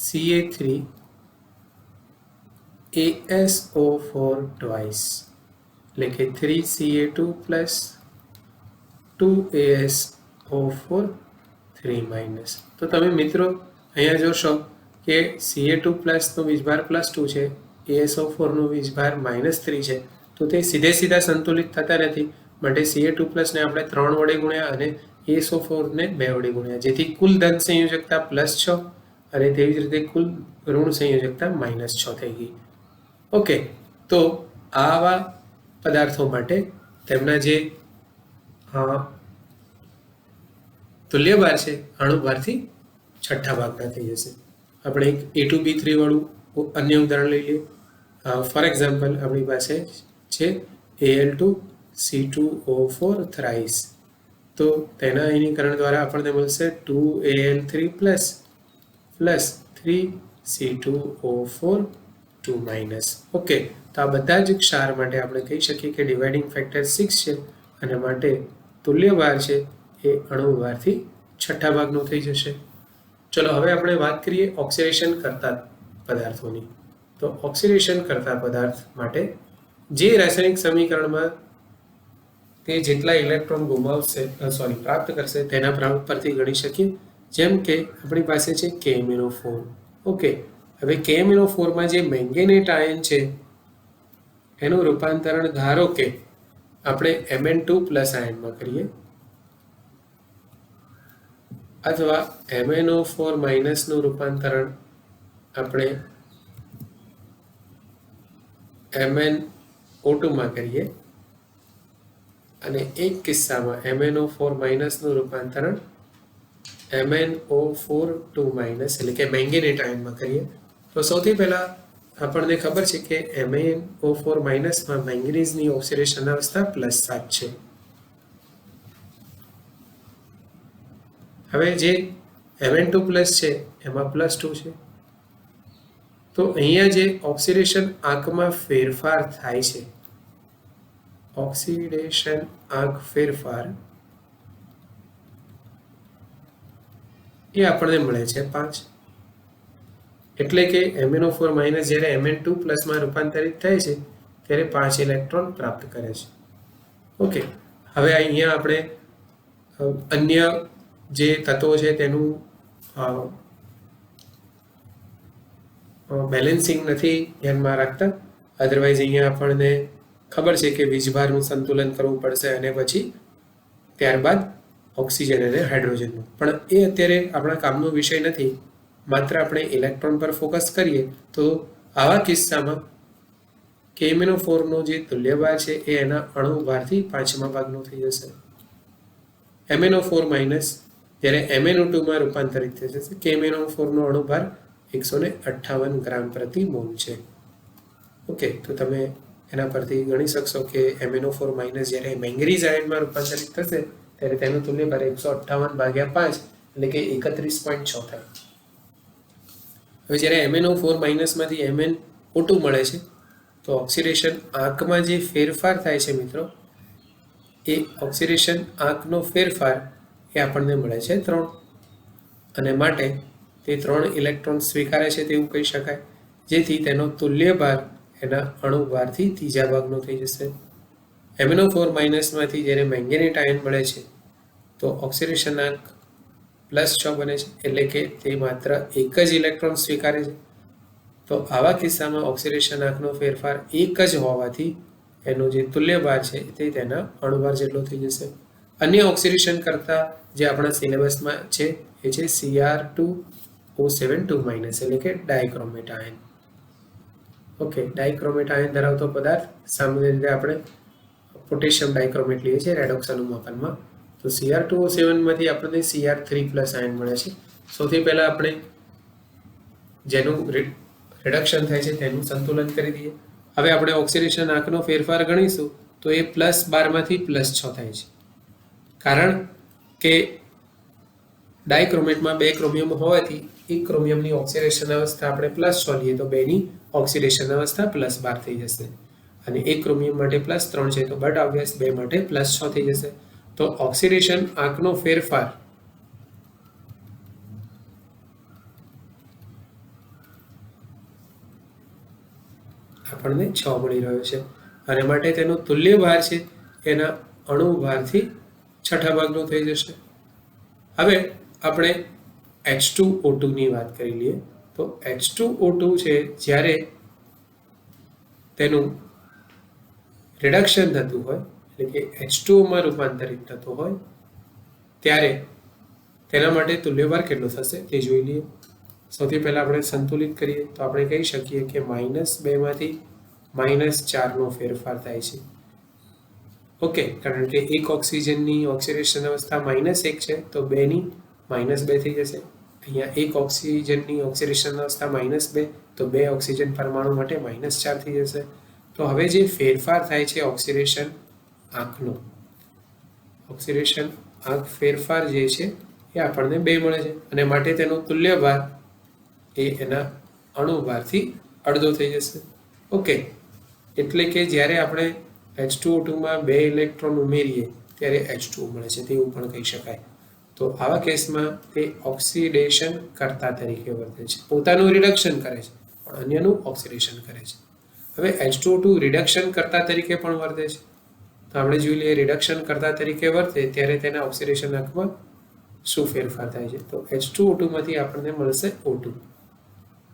Ca3ASO4 twice, એટલે કે 3Ca2 પ્લસ 2ASO4 3-. તો તમે મિત્રો અહીંયા જોશો કે Ca2 નો વીજભાર +2 છે, ASO4 નો વીજભાર -3 છે. તો તે સીધા સંતુલિત થતા નથી, માટે Ca2+ ને આપણે 3 વડે ગુણ્યા અને ASO4 ને 2 વડે ગુણ્યા, જેથી કુલ ધન સંયોજકતા +6 અને તેવી જ રીતે કુલ ઋણ સંયોજકતા -6 થઈ ગઈ. ઓકે, તો આવા પદાર્થો માટે તેમના જે તુલ્યભાર છે અણુભારથી છઠ્ઠા ભાગના થઈ જશે. આપણે એક A2B3 વાળું અન્ય ઉદાહરણ લઈ લઈએ. ફોર એક્ઝામ્પલ આપણી પાસે છે Al2C2O4 thrice. તો તેના આયનીકરણ દ્વારા આપણને મળશે 2Al3+ પ્લસ 3C2O4 2-. ઓકે, તો આ બધા જ ક્ષાર માટે આપણે કહી શકીએ કે ડિવાઇડિંગ ફેક્ટર 6 છે અને માટે તુલ્યભાર છે એ અણુભારથી છઠ્ઠા ભાગનો થઈ જશે. ચલો હવે આપણે વાત કરીએ ઓક્સિડેશન કરતા પદાર્થોની. તો ઓક્સિડેશન કરતા પદાર્થ માટે જે રાસાયણિક સમીકરણમાં તે જેટલા ઇલેક્ટ્રોન પ્રાપ્ત કરશે તેના પરથી ગણી શકીએ. જેમ કે આપણી પાસે છે KMnO4. ઓકે, હવે KMnO4 માં જે મેંગેનેટ આયન છે એનું રૂપાંતરણ ધારો કે આપણે Mn2+ આયનમાં કરીએ અથવા MnO4- નું રૂપાંતરણ આપણે O2 માં કરીએ અને એક કિસ્સામાં MnO4- નું રૂપાંતરણ MnO4 2- એટલે કે મેંગેનેટ આયનમાં કરીએ તો સૌથી પહેલા આપણને ખબર છે કે MnO4- માં મેંગેનીઝની ઓક્સિડેશન અવસ્થા +7 છે. હવે જે Mn2+ છે એમાં +2 છે. તો અહીંયા જે ઓક્સિડેશન આંકમાં ફેરફાર થાય છે, ઓક્સિડેશન આંક ફેરફાર એ આપણને મળે છે 5. એટલે કે MnO4- જ્યારે Mn2+ માં રૂપાંતરિત થાય છે ત્યારે 5 ઇલેક્ટ્રોન પ્રાપ્ત કરે છે. ઓકે, હવે અહીંયા આપણે અન્ય જે તત્વો છે તેનું બેલેન્સિંગ નથી ધ્યાનમાં રાખતા. અધરવાઇઝ અહીંયા આપણને ખબર છે કે વીજભારનું સંતુલન કરવું પડશે અને પછી ત્યારબાદ ઓક્સિજન અને હાઇડ્રોજનનું. પણ એ અત્યારે આપણા કામનો વિષય નથી. માત્ર આપણે ઇલેક્ટ્રોન પર ફોકસ કરીએ તો આવા કિસ્સામાં KMnO4નો જે તુલ્યભાર છે એ એના અણુભારથી 5મા ભાગનો થઈ જશે. MnO4- જ્યારે MnO2 માં રૂપાંતરિત થઈ જશે. KMnO4નો અણુભાર 158 ગ્રામ પ્રતિ મોલ છે. ઓકે, તો તમે એના પરથી ગણી શકશો કે MnO4- જ્યારે મેંગેનીઝ આયનમાં રૂપાંતરિત થશે ત્યારે તેનું તુલ્યભાર 158/5 એટલે કે 31.6 થાય. હવે જ્યારે MnO4- માંથી MnO2 મળે છે તો ઓક્સિડેશન આંકમાં જે ફેરફાર થાય છે મિત્રો, એ ઓક્સિડેશન આંકનો ફેરફાર એ આપણને મળે છે 3. અને માટે તે 3 ઇલેક્ટ્રોન સ્વીકારે છે તેવું કહી શકાય, જેથી તેનો તુલ્યભાર એના અણુભારથી 3જા ભાગનો થઈ જશે. MnO4- માંથી જ્યારે મેંગેનેટ આયન મળે છે તો ઓક્સિડેશન આંક +6 બને છે, એટલે કે તે માત્ર એક જ ઇલેક્ટ્રોન સ્વીકારે છે. તો આવા કિસ્સામાં ઓક્સિડેશન આંકનો ફેરફાર 1 જ હોવાથી એનો જે તુલ્યભાર છે તે તેના અણુભાર જેટલો થઈ જશે. અન્ય ઓક્સિડેશન કરતા જે આપણા સિલેબસમાં છે એ છે Cr2O7 એટલે કે dichromate ion. Okay, dichromate ion ધરાવતો પદાર્થ સામાન્ય રીતે આપણે પોટેશિયમ ડાયક્રોમેટ લઈએ છીએ રેડોક્સ અનુમાપનમાં. તો Cr2O7 માંથી આપણને Cr3+ આયન મળે છે. સૌથી પહેલા આપણે જેનું રિડક્શન થાય છે તેનું સંતુલન કરી દઈએ. હવે આપણે ઓક્સિડેશન આંકનો ફેરફાર ગણીશું તો એ +12 માંથી +6 થાય છે. કારણ કે ડાયક્રોમેટમાં 2 ક્રોમિયમ હોવાથી એક ક્રોમિયમની ઓક્સિડેશન અવસ્થા આપણે +6 લઈએ તો 2ની ઓક્સિડેશન અવસ્થા +12 થઈ જશે. અને એક ક્રોમિયમ માટે +3 છે તો બટ ઓબ્વિયસ 2 માટે +6 થઈ જશે. તો ઓક્સિડેશન આંકનો ફેરફાર આપણને 6 મળી રહ્યો છે. અને માટે તેનો તુલ્યભાર છે એના અણુભારથી 6ઠા ભાગનો થઈ જશે. હવે આપણે H2O2 ની વાત કરી લઈએ. તો H2O2 છે જ્યારે તેનું રિડક્શન થતું હોય, એટલે કે H2O માં રૂપાંતરિત થતું હોય ત્યારે તેના માટે તુલ્યભાર કેટલો થશે તે જોઈ લઈએ. સૌથી પહેલા આપણે સંતુલિત કરીએ તો આપણે કહી શકીએ કે -2 માંથી -4નો ફેરફાર થાય છે. ઓકે, કારણ કે એક ઓક્સિજનની ઓક્સિડેશન અવસ્થા -1 છે તો 2ની -2 થઈ જશે. અહીંયા એક ઓક્સિજનની ઓક્સિડેશન અવસ્થા -2 તો 2 ઓક્સિજન પરમાણુ માટે -4 થઈ જશે. તો હવે જે ફેરફાર થાય છે ઓક્સિડેશન આંકનો, ઓક્સિડેશન આંક ફેરફાર જે છે એ આપણને 2 મળે છે. અને માટે તેનો તુલ્યભાર એ એના અણુભારથી અડધો થઈ જશે. ઓકે, એટલે કે જ્યારે આપણે H2O2 માં 2 ઇલેક્ટ્રોન ઉમેરીએ ત્યારે H2O મળે છે તેવું પણ કહી શકાય. તો આવા કેસમાં તે ઓક્સિડેશન કર્તા તરીકે વર્તે છે. પોતાનું રિડક્શન કરે છે પણ અન્યનું ઓક્સિડેશન કરે છે. હવે H2O2 રિડક્શન કર્તા તરીકે પણ વર્તે છે. તો આપણે જોઈ લઈએ રિડક્શન કરતા તરીકે વર્તે ત્યારે તેના ઓક્સિડેશન આંકમાં શું ફેરફાર થાય છે. તો H2O2 માંથી આપણને મળશે O2.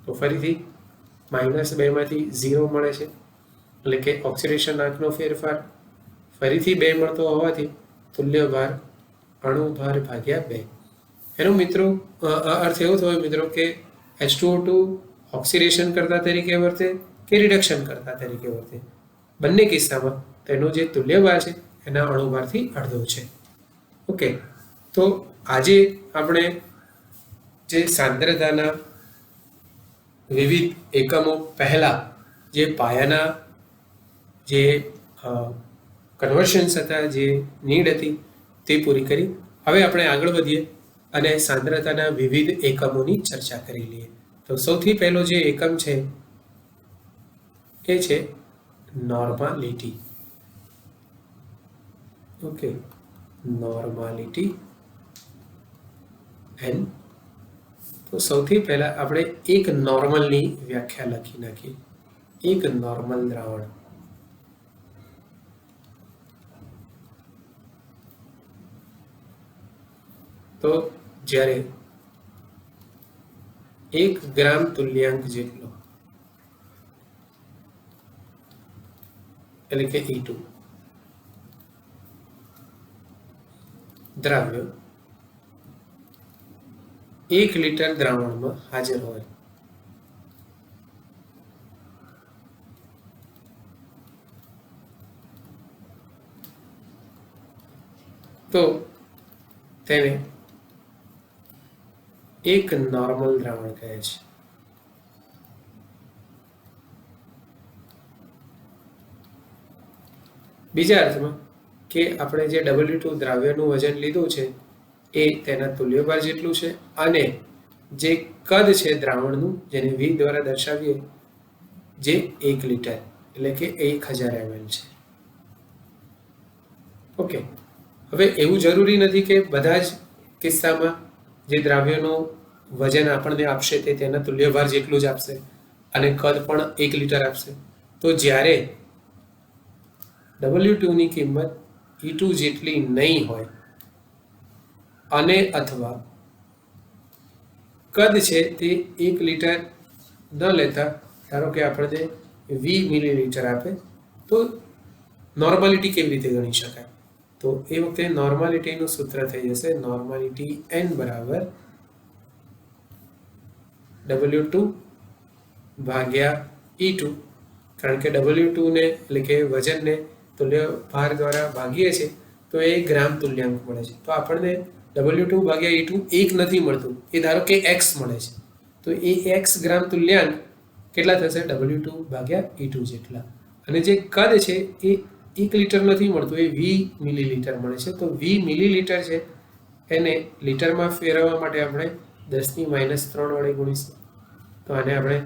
તો ફરીથી -2 માંથી 0 મળે છે, એટલે કે ઓક્સિડેશન આંકનો ફેરફાર ફરીથી 2 મળતો હોવાથી તુલ્યભાર અણુભાર ભાગ્યા 2. એનો મિત્રો અર્થ એવો થયો મિત્રો કે H2O2 ઓક્સિડેશન કરતા તરીકે વર્તે કે રિડક્શન કરતા તરીકે વર્તે. બંને કિસ્સામાં તેનો જે તુલ્યભાર છે એના અણુભારથી અડધો છે. ઓકે, તો આજે આપણે જે સાંદ્રતાના વિવિધ એકમો પહેલા જે પાયાના જે કન્વર્શન્સ હતા, જે નીડ હતી તે પૂરી કરી. હવે આપણે આગળ વધીએ અને સાંદ્રતાના વિવિધ એકમોની ચર્ચા કરી લઈએ. તો સૌથી પહેલો જે એકમ છે એ છે નોર્માલિટી. Okay, normality N. તો સૌથી પહેલા આપણે એક નોર્મલની વ્યાખ્યા લખી નાખીએ. એક નોર્મલ દ્રાવણ તો જ્યારે 1 ગ્રામ તુલ્યાંક જેટલો એટલે કે E2 દ્રાવ્ય 1 લિટર દ્રાવણમાં હાજર હોય તો તેને એક નોર્મલ દ્રાવણ કહે છે. બીજા અર્થમાં કે આપણે જે W2 દ્રાવ્યનું વજન લીધું છે એ તેના તુલ્યભાર જેટલું છે અને જે કદ છે દ્રાવણનું, જેને V દ્વારા દર્શાવીએ, જે 1 લિટર એટલે કે 1000 ml છે. ઓકે, હવે એવું જરૂરી નથી કે બધા જ કિસ્સામાં જે દ્રાવ્યનું વજન આપણને આપશે તે તેના તુલ્યભાર જેટલું જ આપશે અને કદ પણ 1 લિટર આપશે. તો જ્યારે W2 ની કિંમત E2 જેટલી નહીં હોય અને અથવા કદ છે તે 1 લિટર ન લેતા ધારો કે આપણને 20 મિલીલીટર આપે, તો નોર્માલિટી કેવી રીતે ગણી શકાય? તો એ વખતે નોર્માલિટીનું સૂત્ર થઈ જશે નોર્માલિટી N બરાબર W2 ભાગ્યા E2. કારણ કે W2 ને એટલે કે વજનને તુલ્યભાર દ્વારા ભાગીએ છીએ તો એ ગ્રામ તુલ્યાંક મળે છે. તો આપણને W2 ભાગ્યા E2 1 નથી મળતું, એ ધારો કે X મળે છે. તો એ X ગ્રામ તુલ્યાંક કેટલા થશે? W2 ભાગ્યા E2 જેટલા. અને જે કદ છે એ 1 લિટર નથી મળતું, એ 20 મિલીલીટર મળે છે. તો 20 મિલીલીટર છે એને લીટરમાં ફેરવવા માટે આપણે 10 ની -3 વડે ગુણીશું. તો આને આપણે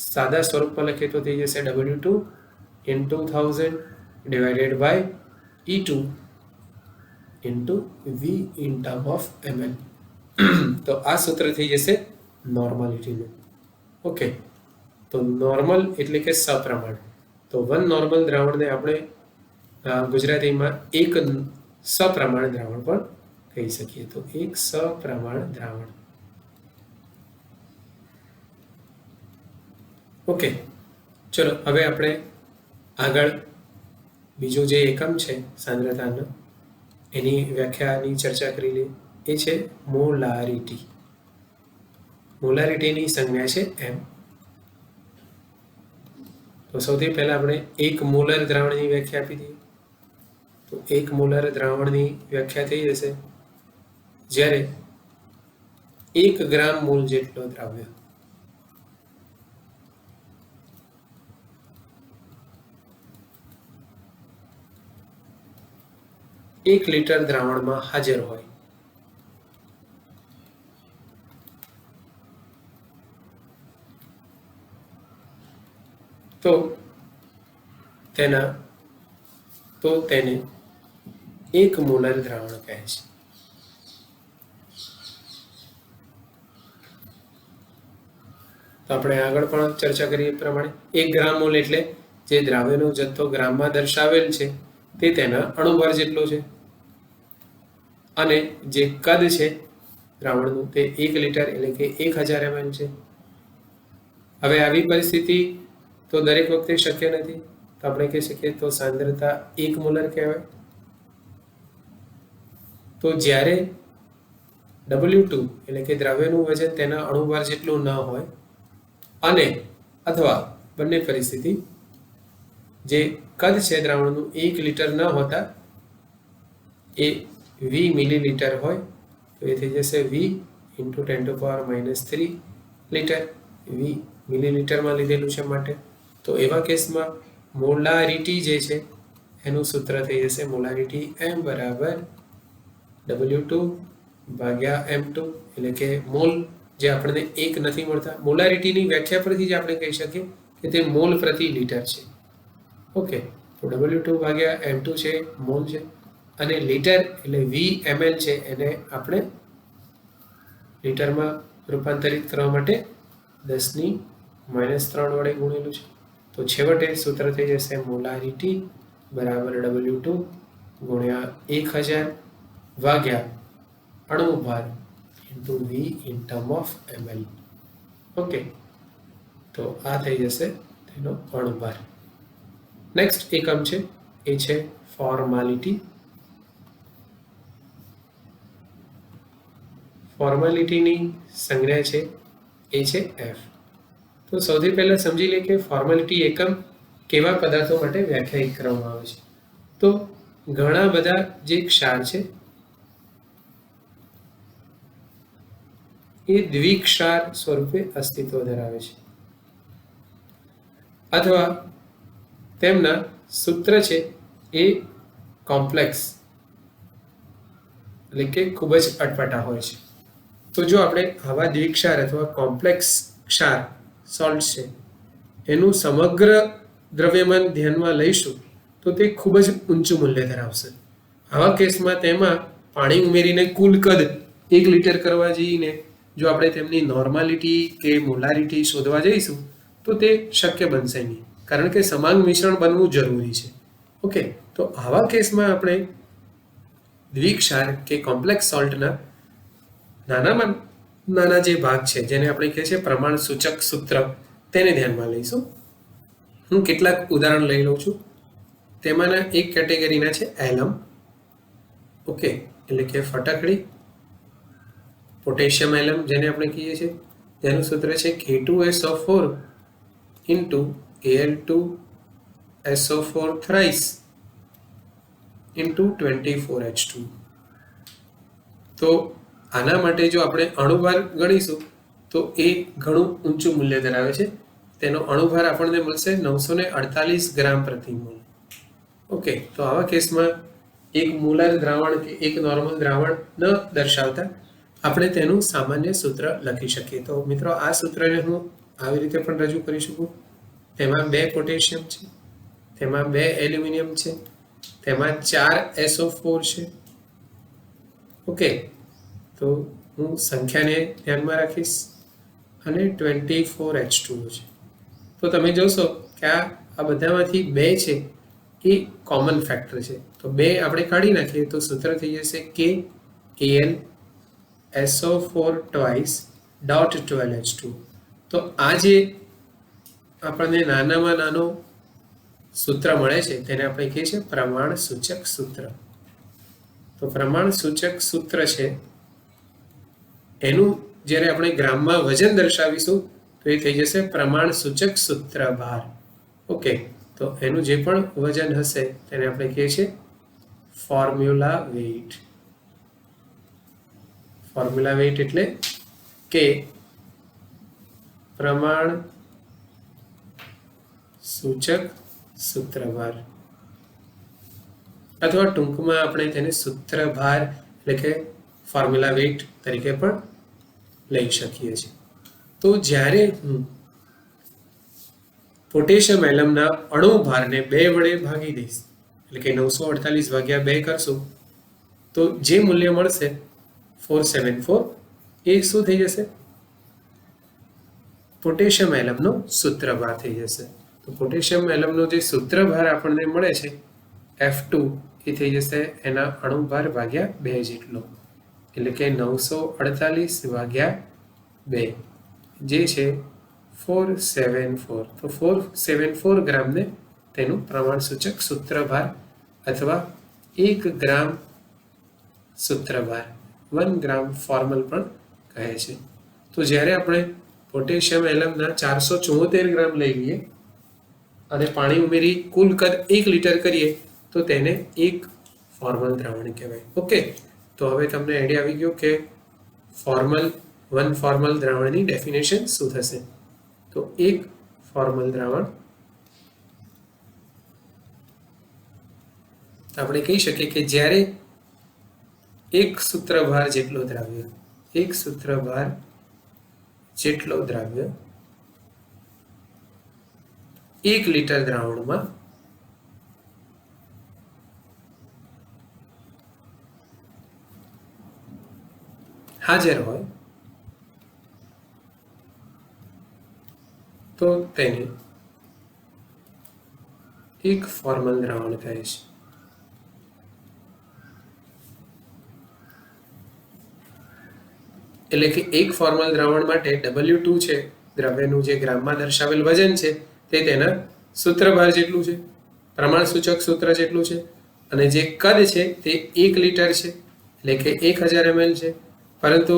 સાદા સ્વરૂપમાં લખીએ તો થઈ જશે W2 into 1000 divided by E2 into V in term of ml. તો આ સૂત્ર થઈ જશે નોર્માલિટીનું. ઓકે, તો નોર્મલ એટલે કે સપ્રમાણ. તો વન નોર્મલ દ્રાવણને આપણે ગુજરાતીમાં એક સપ્રમાણ દ્રાવણ પણ કહી શકીએ. તો એક સપ્રમાણ દ્રાવણ. ઓકે, ચલો હવે આપણે આગળ બીજું જે એકમ છે સાંદ્રતાનો એની વ્યાખ્યાની ચર્ચા કરી લઈએ. એ છે મોલારિટી. મોલારિટીની સંજ્ઞા છે M. તો સૌથી પહેલા આપણે 1 મોલર દ્રાવણની વ્યાખ્યા આપી દઈએ. તો 1 મોલર દ્રાવણની વ્યાખ્યા થઈ જશે જ્યારે 1 ગ્રામ મોલ જેટલો દ્રાવ્ય 1 લિટર દ્રાવણમાં હાજર હોય તો તેને 1 મોલર દ્રાવણ કહે છે. તો આપણે આગળ પણ ચર્ચા કરીએ એ પ્રમાણે 1 ગ્રામ મોલ એટલે જે દ્રાવ્યનો જથ્થો ગ્રામમાં દર્શાવેલ છે તે તેના અણુભાર જેટલો છે અને જે કદ છે દ્રાવણનું તે 1 લિટર એટલે કે 1000 ml છે. હવે આવી પરિસ્થિતિ તો દરેક વખતે શક્ય નથી, તો આપણે કહી શકીએ તો સાંદ્રતા 1 મોલર કહેવાય. તો જ્યારે W2 એટલે કે દ્રાવ્યનું વજન તેના અણુભાર જેટલું ન હોય અને અથવા બંને પરિસ્થિતિ જે કદ છે દ્રાવણનું 1 લિટર ન હોતા એ 20 મિલીલીટર હોય તો એ થઈ જશે V × 10⁻³ લીટર. V મિલીલીટરમાં લીધેલું છે માટે. તો એવા કેસમાં મોલારિટી જે છે એનું સૂત્ર થઈ જશે મોલારિટી M = W2/M2, એટલે કે મોલ જે આપણને 1 નથી મળતા. મોલારિટીની વ્યાખ્યા પરથી જ આપણે કહી શકીએ કે તે મોલ પ્રતિ લિટર છે. ઓકે, તો W2/M2 છે મોલ છે, અને લિટર એટલે VML છે એને આપણે લિટરમાં રૂપાંતરિત કરવા માટે 10⁻³ વડે ગુણેલું છે. તો છેવટે સૂત્ર થઈ જશે molarity = W2 × 1000 અણુભાર × V in term of ml. Okay, તો આ થઈ જશે તેનો અણુભાર. નેક્સ્ટ એકમ છે એ છે ફોર્માલિટી. ફોર્માલિટીની સંજ્ઞા છે એ છે F. તો સૌથી પહેલા સમજી લઈએ કે ફોર્માલિટી એકમ કેવા પદાર્થો માટે વ્યાખ્યાયિત કરવામાં આવે છે. તો ઘણા બધા જે ક્ષાર છે એ દ્વિક્ષાર સ્વરૂપે અસ્તિત્વ ધરાવે છે, અથવા તેમના સૂત્ર છે એ કોમ્પ્લેક્સ એટલે કે ખૂબ જ અટપટા હોય છે. તો જો આપણે આવા દ્વિક્ષાર અથવા કોમ્પ્લેક્સ ક્ષાર સોલ્ટ છે એનું સમગ્ર દ્રવ્યમાન ધ્યાનમાં લઈશું તો તે ખૂબ જ ઊંચું મૂલ્ય ધરાવશે. આવા કેસમાં તેમાં પાણી ઉમેરીને કુલ કદ 1 લિટર કરવા જઈને જો આપણે તેમની નોર્માલિટી કે મોલારિટી શોધવા જઈશું તો તે શક્ય બનશે નહીં, કારણ કે સમાંગ મિશ્રણ બનવું જરૂરી છે. ઓકે, તો આવા કેસમાં આપણે દ્વિક્ષાર કે કોમ્પ્લેક્સ સોલ્ટના નાનામાં નાના જે ભાગ છે જેને આપણે કહીએ છીએ પ્રમાણ સૂચક સૂત્ર તેને ધ્યાનમાં લઈશું. હું કેટલાક ઉદાહરણ લઈ લઉં છું. તેમાંના એક કેટેગરીના છે એલમ. ઓકે, એટલે કે ફટકડી. પોટેશિયમ એલમ જેને આપણે કહીએ છીએ તેનું સૂત્ર છે K2SO4 × Al2SO4 thrice × 24H2. તો આના માટે જો આપણે અણુભાર ગણીશું તો એ ઘણું ઊંચું મૂલ્ય ધરાવે છે. તેનો અણુભાર આપણને મળશે 948 ગ્રામ પ્રતિ મોલ. ઓકે, તો આવા કેસમાં એક મોલાર દ્રાવણ કે એક નોર્મલ દ્રાવણ ન દર્શાવતા આપણે તેનું સામાન્ય સૂત્ર લખી શકીએ. તો મિત્રો, આ સૂત્રને હું આવી રીતે પણ રજૂ કરી શકું. તેમાં 2 પોટેશિયમ છે, તેમાં 2 એલ્યુમિનિયમ છે, તેમાં 4 SO4 છે. ઓકે, તો હું સંખ્યાને ધ્યાનમાં રાખીશ અને 24H2 છે. તો તમે જોશો કે આ બધામાંથી 2 છે એ કોમન ફેક્ટર છે. તો 2 આપણે કાઢી નાખીએ તો સૂત્ર થઈ જશે KAlSO4 twice .12H2. તો આ જે આપણને નાનામાં નાનો સૂત્ર મળે છે તેને આપણે કહીએ છીએ પ્રમાણ સૂચક સૂત્ર. તો પ્રમાણ સૂચક સૂત્ર છે એનું જ્યારે આપણે ગ્રામમાં વજન દર્શાવીશું તો એ થઈ જશે પ્રમાણ સૂચક સૂત્ર ભાર. ઓકે, તો એનું જે પણ વજન હશે તેને આપણે કહીએ છીએ ફોર્મ્યુલા વેઇટ. ફોર્મ્યુલા વેઇટ એટલે કે પ્રમાણ સૂચક સૂત્રભાર, અથવા ટૂંકમાં આપણે તેને સૂત્રભાર એટલે કે ફોર્મ્યુલા વેઇટ તરીકે પણ લઈ શકીએ છીએ. તો જ્યારે હું પોટેશિયમ એલમના અણુભારને 2 વડે ભાગી દઈશ એટલે કે 948/2 કરશું તો જે મૂલ્ય મળશે 474 એ શું થઈ જશે? પોટેશિયમ એલમનો સૂત્રભાર થઈ જશે. તો પોટેશિયમ એલમનો જે સૂત્રભાર આપણને મળે છે F2 એ થઈ જશે એના અણુભાર ભાગ્યા 2 જેટલો, એટલે કે 948/2 જે છે 474. તો 474 ગ્રામને તેનું પ્રમાણસૂચક સૂત્રભાર અથવા 1 ગ્રામ સૂત્રભાર 1 ગ્રામ ફોર્મલ પણ કહે છે. તો જ્યારે આપણે પોટેશિયમ એલમના 474 ગ્રામ લઈ લઈએ અને પાણી ઉમેરી કુલ કદ 1 લિટર કરીએ તો તેને એક ફોર્મલ દ્રાવણ કહેવાય. ઓકે, તો હવે તમને આઈડિયા આવી ગયો કે વન ફોર્મલ દ્રાવણની ડેફિનેશન શું થશે. તો એક ફોર્મલ દ્રાવણ આપણે કહી શકીએ કે જ્યારે એક સૂત્રભાર જેટલો દ્રાવ્ય 1 લિટર દ્રાવણમાં હાજર હોય તો તેને એક ફોર્મલ દ્રાવણ કહે છે. એટલે કે એક ફોર્મલ દ્રાવણ માટે W2 છે, દ્રવ્યનું જે ગ્રામમાં દર્શાવેલ વજન છે, તે તેના સૂત્રભાર જેટલું છે, પ્રમાણ સૂચક સૂત્ર જેટલું છે, અને જે કદ છે તે 1 લિટર છે, એટલે કે 1000 ml છે. પરંતુ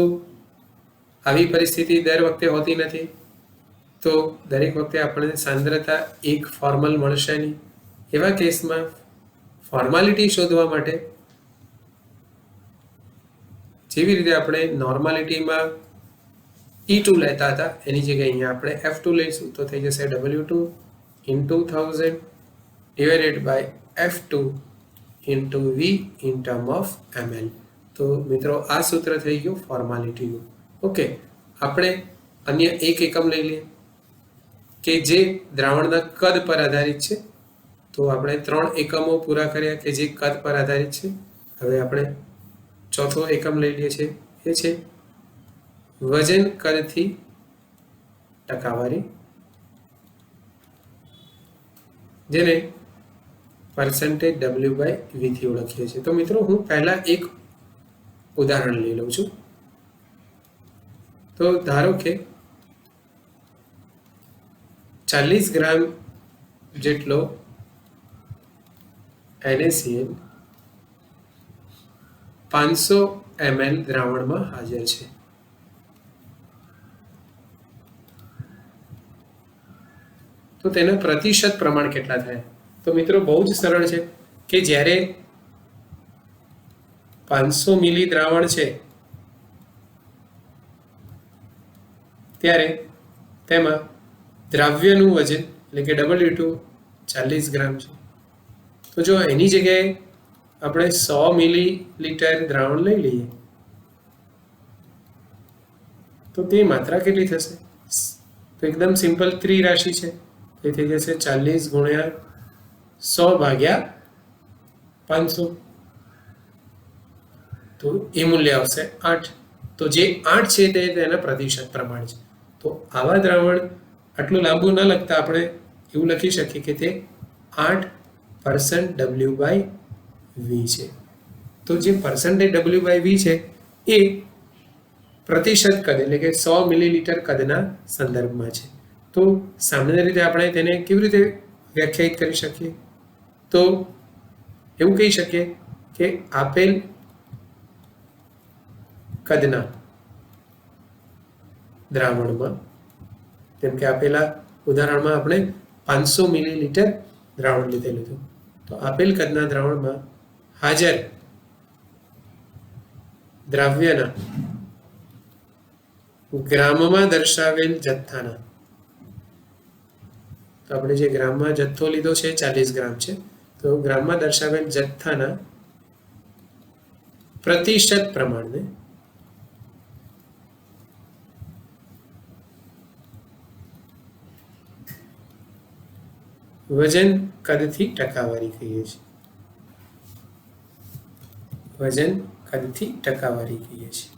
આવી પરિસ્થિતિ દર વખતે હોતી નથી, તો દરેક વખતે આપણને સાંદ્રતા એક ફોર્મલ મળશે નહીં. એવા કેસમાં ફોર્માલિટી શોધવા માટે જેવી રીતે આપણે નોર્માલિટીમાં E2 લેતા હતા એની જગ્યાએ અહીંયા આપણે F2 લઈશું તો થઈ જશે W2 into 1000 divided by F2 into V in term of ml. તો મિત્રો આ સૂત્ર થઈ ગયું ફોર્માલિટીનું. ઓકે, આપણે અન્ય એક એકમ લઈ લઈએ કે જે દ્રાવણના કદ પર આધારિત છે. તો આપણે 3 એકમો પૂરા કર્યા કે જે કદ પર આધારિત છે. હવે આપણે ચોથો એકમ લઈ લઈએ છીએ, એ છે વજન કદથી ટકાવારી, જેને percentage W/V થી ઓળખીએ છીએ. તો મિત્રો હું પહેલા એક ઉદાહરણ લઈ લઉં છું. તો ધારો કે 40 ગ્રામ જેટલો NaCl 500 ml દ્રાવણમાં હાજર છે. તો તેના પ્રતિશત પ્રમાણ કેટલા થાય? તો મિત્રો બહુ જ સરળ છે કે જ્યારે 500 મિલી દ્રાવણ છે ત્યારે તેમાં દ્રાવ્યનું વજન એટલે કે W2 40 ગ્રામ છે. તો જો એની જગ્યાએ આપણે 100 મિલીલીટર દ્રાવણ લઈ લઈએ તો તે માત્રા કેટલી થશે? તો એકદમ સિમ્પલ ત્રિરાશિ છે. તે થઈ જશે 40 ગુણ્યા 100 ભાગ્યા 500. તો એ મૂલ્ય આવશે 8. તો જે 8 છે તે તેના પ્રતિશત પ્રમાણ છે. તો આવા દ્રાવણ આટલું લાંબુ ન લખતા આપણે એવું લખી શકીએ કે તે 8% W/V છે. તો જે percentage W/V છે એ પ્રતિશત કદ એટલે કે 100 મિલીલીટર કદના સંદર્ભમાં છે. તો સામાન્ય રીતે આપણે તેને કેવી રીતે વ્યાખ્યાયિત કરી શકીએ? તો એવું કહી શકીએ કે આપેલ કદના દ્રાવણમાં, જેમ કે આપેલા ઉદાહરણમાં આપણે 500 મિલીલીટર દ્રાવણ લીધેલું હતું, તો આપેલ કદના દ્રાવણમાં હાજર દ્રાવ્યના ગ્રામમાં દર્શાવેલ જથ્થાના, તો આપણે જે ગ્રામમાં જથ્થો લીધો છે 40 ગ્રામ છે, તો ગ્રામમાં દર્શાવેલ જથ્થાના પ્રતિશત પ્રમાણને વજન કદથી ટકાવારી કહીએ છીએ. વજન કદથી ટકાવારી કહીએ છીએ.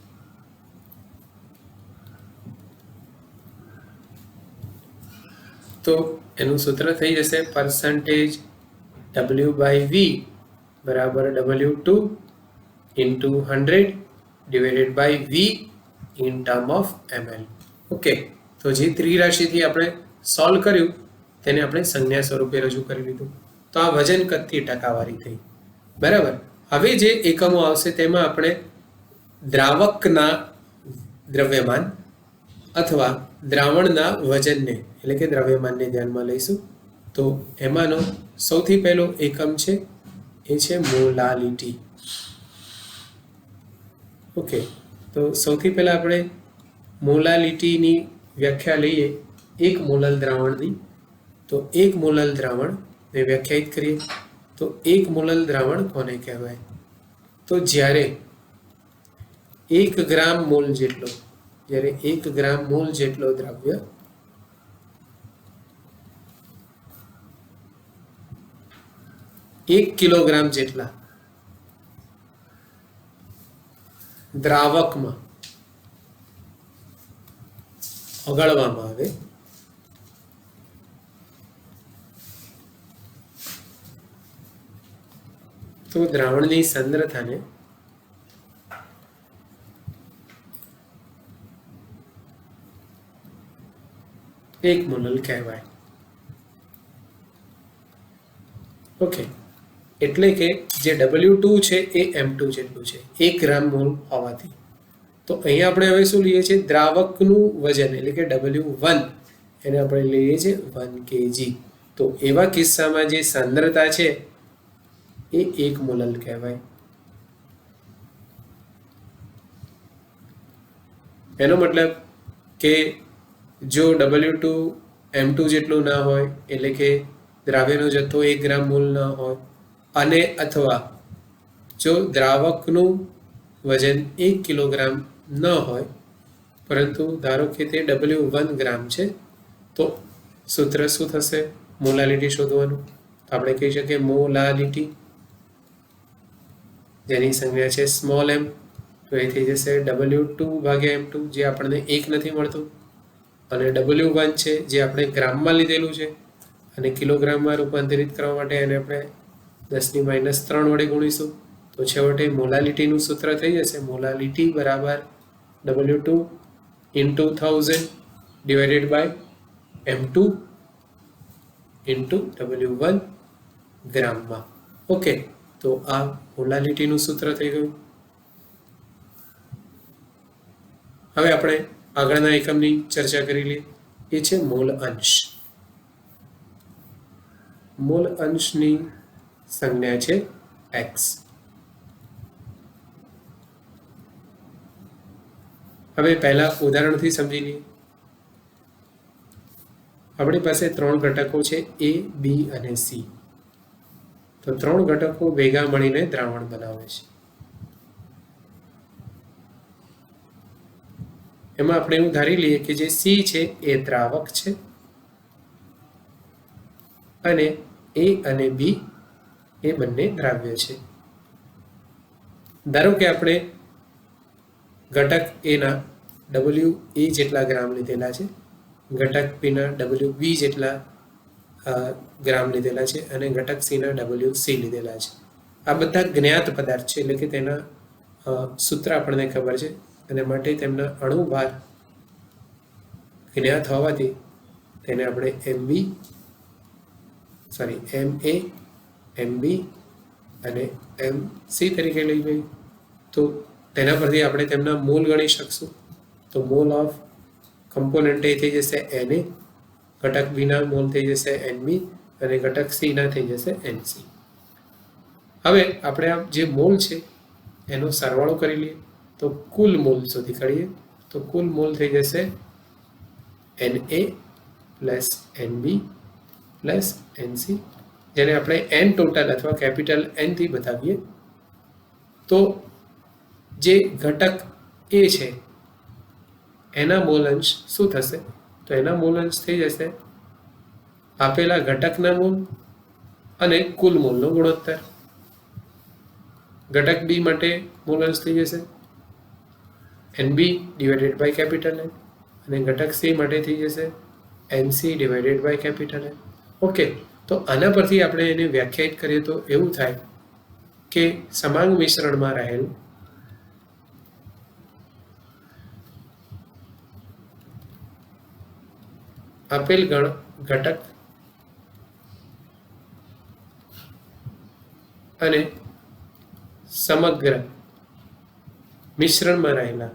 તો એનું સૂત્ર થઈ જશે percentage W/V બરાબર W2 into 100 divided by V in term of ml. Okay, તો જે ત્રિરાશિથી આપણે સોલ્વ કર્યું તેને આપણે સંજ્ઞા સ્વરૂપે રજૂ કરી લીધું. તો આ વજન કદથી ટકાવારી થઈ. બરાબર. હવે જે એકમો આવશે તેમાં આપણે દ્રાવકના દ્રવ્યમાન અથવા દ્રાવણના વજનને એટલે કે દ્રવ્યમાનને ધ્યાનમાં લઈશું. તો એમાંનો સૌથી પહેલો એકમ છે એ છે મોલાલિટી. ઓકે, તો સૌથી પહેલા આપણે મોલાલિટીની વ્યાખ્યા લઈએ એક મોલલ દ્રાવણની. તો એક મોલલ દ્રાવણને વ્યાખ્યાયિત કરીએ તો એક મોલલ દ્રાવણ કોને કહેવાય? તો જ્યારે 1 ગ્રામ મોલ જેટલો, જ્યારે 1 ગ્રામ મોલ જેટલો દ્રવ્ય 1 કિલોગ્રામ જેટલા દ્રાવકમાં ઓગાળવામાં આવે તો દ્રાવણની સાંદ્રતાને એક મોલલ કહેવાય. ઓકે, એટલે કે જે W2 છે એ M2 જેટલું છે 1 ગ્રામ મોલ હોવાથી. તો અહીંયા આપણે હવે શું લઈએ છીએ? દ્રાવકનું વજન એટલે કે W1 એને આપણે લઈએ છીએ 1 kg. તો એવા કિસ્સામાં જે સાંદ્રતા છે એ 1 મોલલ કહેવાય. એનો મતલબ કે જો W2 M2 જેટલું ના હોય એટલે કે દ્રાવ્યનો જથ્થો 1 ગ્રામ મોલ ના હોય અને અથવા જો દ્રાવકનું વજન 1 કિલોગ્રામ ન હોય પરંતુ ધારો કે તે W1 ગ્રામ છે, તો સૂત્ર શું થશે મોલાલિટી શોધવાનું? તો આપણે કહી શકીએ મોલાલિટી જેની સંજ્ઞા છે સ્મોલ m, તો એ થઈ જશે W2 ભાગ્યા M2 જે આપણને 1 નથી મળતું, અને W1 છે જે આપણે ગ્રામમાં લીધેલું છે અને કિલોગ્રામમાં રૂપાંતરિત કરવા માટે એને આપણે 10⁻³ વડે ગુણીશું. તો છેવટે મોલાલિટીનું સૂત્ર થઈ જશે મોલાલિટી બરાબર W2 into 1000 divided by M2 into W1 ગ્રામમાં. ઓકે, તો આ મોલાલિટીનું સૂત્ર થઈ ગયું. હવે આપણે આગળના એકમની ચર્ચા કરી લઈએ. એ છે મોલ અંશ. મોલ અંશની સંજ્ઞા છે x. હવે પહેલા ઉદાહરણથી સમજી લઈએ. આપણી પાસે 3 ઘટકો છે A, B અને C. તો 3 ઘટકો ભેગા મળીને દ્રાવણ બનાવે છે. એમાં આપણે એવું ધારી લઈએ કે જે C છે એ દ્રાવક છે અને A અને B એ બંને દ્રાવ્ય છે. ધારો કે આપણે ઘટક A ના WA જેટલા ગ્રામ લીધેલા છે, ઘટક B ના WB જેટલા ગ્રામ લીધેલા છે અને ઘટક C ના WC લીધેલા છે. આ બધા જ્ઞાત પદાર્થ છે એટલે કે તેના સૂત્ર આપણને ખબર છે અને માટે તેમના અણુભાર જ્ઞાત હોવાથી તેને આપણે MA, MB અને MC તરીકે લઈ ગઈ. તો તેના પરથી આપણે તેમના મોલ ગણી શકશું. તો મોલ ઓફ કમ્પોનન્ટ એ થઈ જશે Na, ઘટક B ના મોલ થઈ જશે Nb અને ઘટક C ના થઈ જશે Nc. હવે આપણે આ જે મોલ છે એનો સરવાળો કરી લઈએ તો કુલ મોલ શોધી કાઢીએ. તો કુલ મોલ થઈ જશે Na plus Nb plus Nc, જેને આપણે n ટોટલ અથવા કેપિટલ N થી બતાવીએ. તો જે ઘટક A છે એના મોલ અંશ શું થશે? તો એના મોલ અંશ થઈ જશે આપેલા ઘટકના મોલ અને કુલ મોલનો ગુણોત્તર. ઘટક B માટે મોલ અંશ થઈ જશે Nb divided by capital N અને ઘટક C માટે થઈ જશે Nc divided by capital N. Okay, તો આના પરથી આપણે એને વ્યાખ્યાયિત કરીએ તો એવું થાય કે સમાંગ મિશ્રણમાં રહેલ આપેલ ઘટક અને સમગ્ર મિશ્રણમાં રહેલા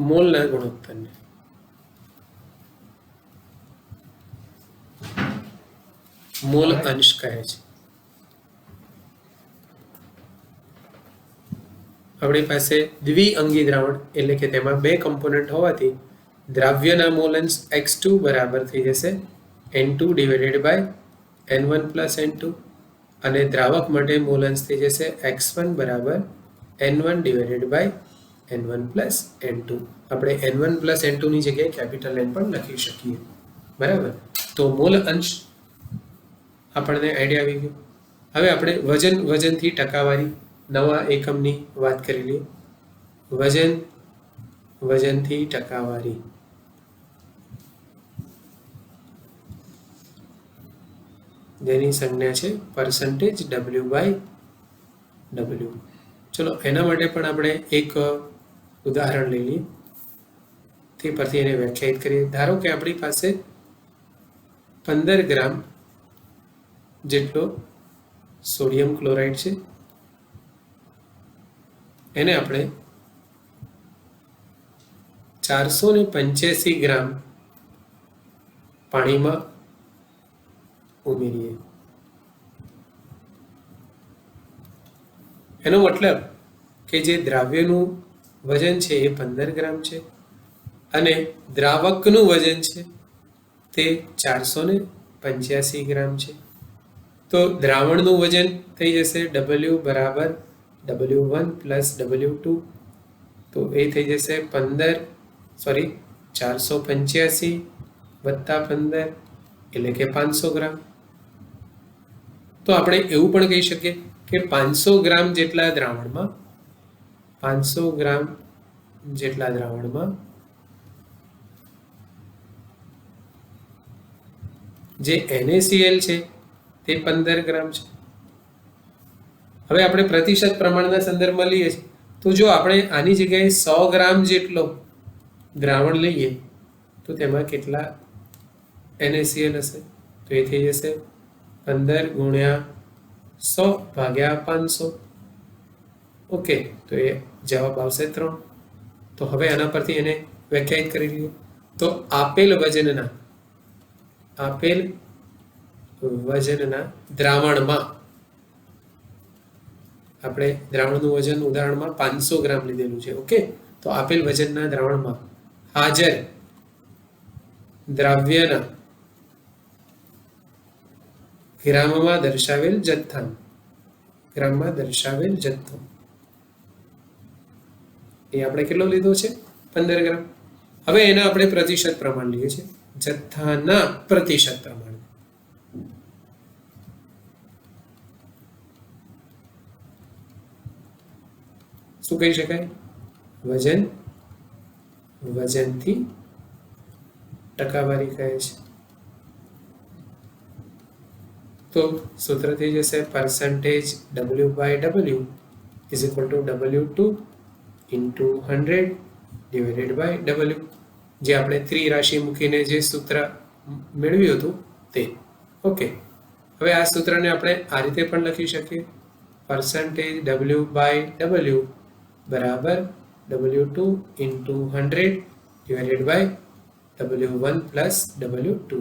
મોલના ગુણોત્તરને. મોલ અંશ કહે છે. આપણી પાસે દ્વિઅંગી દ્રાવણ એટલે કે તેમાં બે કમ્પોનન્ટ હોવાથી દ્રાવ્યના મોલ અંશ x2 બરાબર થઈ જશે n2 divided by n1 plus n2 અને દ્રાવક માટે મોલ અંશ થઈ જશે x1 બરાબર n1 divided by n1 plus n2. આપણે n1 પ્લસ n2 ની જગ્યાએ કેપિટલ N પણ લખી શકીએ. બરાબર. તો મોલ અંશ આપણને આઈડિયા આવી ગયો. હવે આપણે વજનથી ટકાવારી નવા એકમની વાત કરી લઈએ. વજનથી ટકાવારી. જેની સંજ્ઞા છે પર્સન્ટેજ W/W. ચલો એના માટે પણ આપણે એક ઉદાહરણ લઈ લઈએ. તે પરથી એને વ્યાખ્યાયિત કરીએ. ધારો કે આપણી પાસે 15 ગ્રામ જેટલો સોડિયમ ક્લોરાઇડ છે. એને આપણે 485 ગ્રામ પાણીમાં ઉમેરીએ. એનો મતલબ કે જે દ્રાવ્યનું વજન છે એ 15 ગ્રામ છે અને દ્રાવકનું વજન છે તે 485 ગ્રામ છે. તો દ્રાવણનું વજન થઈ જશે W બરાબર W1 પ્લસ W2. તો એ થઈ જશે 485 વત્તા 15 એટલે કે 500 ગ્રામ. તો આપણે એવું પણ કહી શકીએ કે 500 ગ્રામ જેટલા દ્રાવણમાં જે NaCl છે તે 15 ગ્રામ છે. હવે આપણે પ્રતિશત પ્રમાણના સંદર્ભમાં લઈએ છીએ તો જો આપણે આની જગ્યાએ 100 ગ્રામ જેટલો દ્રાવણ લઈએ તો તેમાં કેટલા NaCl હશે? તો એ થઈ જશે 15 ગુણ્યા 100 ભાગ્યા 500. ઓકે, તો એ જવાબ આવશે 3. તો હવે આના પરથી એને વ્યાખ્યાયિત કરી લઈએ. તો આપેલ વજનના દ્રાવણમાં આપણે દ્રાવણનું વજન ઉદાહરણમાં 500 ગ્રામ લીધેલું છે. ઓકે, તો આપેલ વજનના દ્રાવણમાં હાજર દ્રાવ્યના ગ્રામમાં દર્શાવેલ જથ્થો એ આપણે કેટલો લીધો છે? 15 ગ્રામ. હવે એના આપણે પ્રતિશત પ્રમાણ લઈએ છીએ. જથ્થાના પ્રતિશત પ્રમાણ શું કહી શકાય? વજનથી ટકાવારી કહે છે. તો સૂત્ર થઈ જશે percentage W/W is equal to W2 into 100 divided by W. જે આપણે ત્રિરાશિ મૂકીને જે સૂત્ર મેળવ્યું હતું તે. ઓકે, હવે આ સૂત્રને આપણે આ રીતે પણ લખી શકીએ. પર્સન્ટેજ W/W બરાબર W2 into 100 divided by W1 plus W2.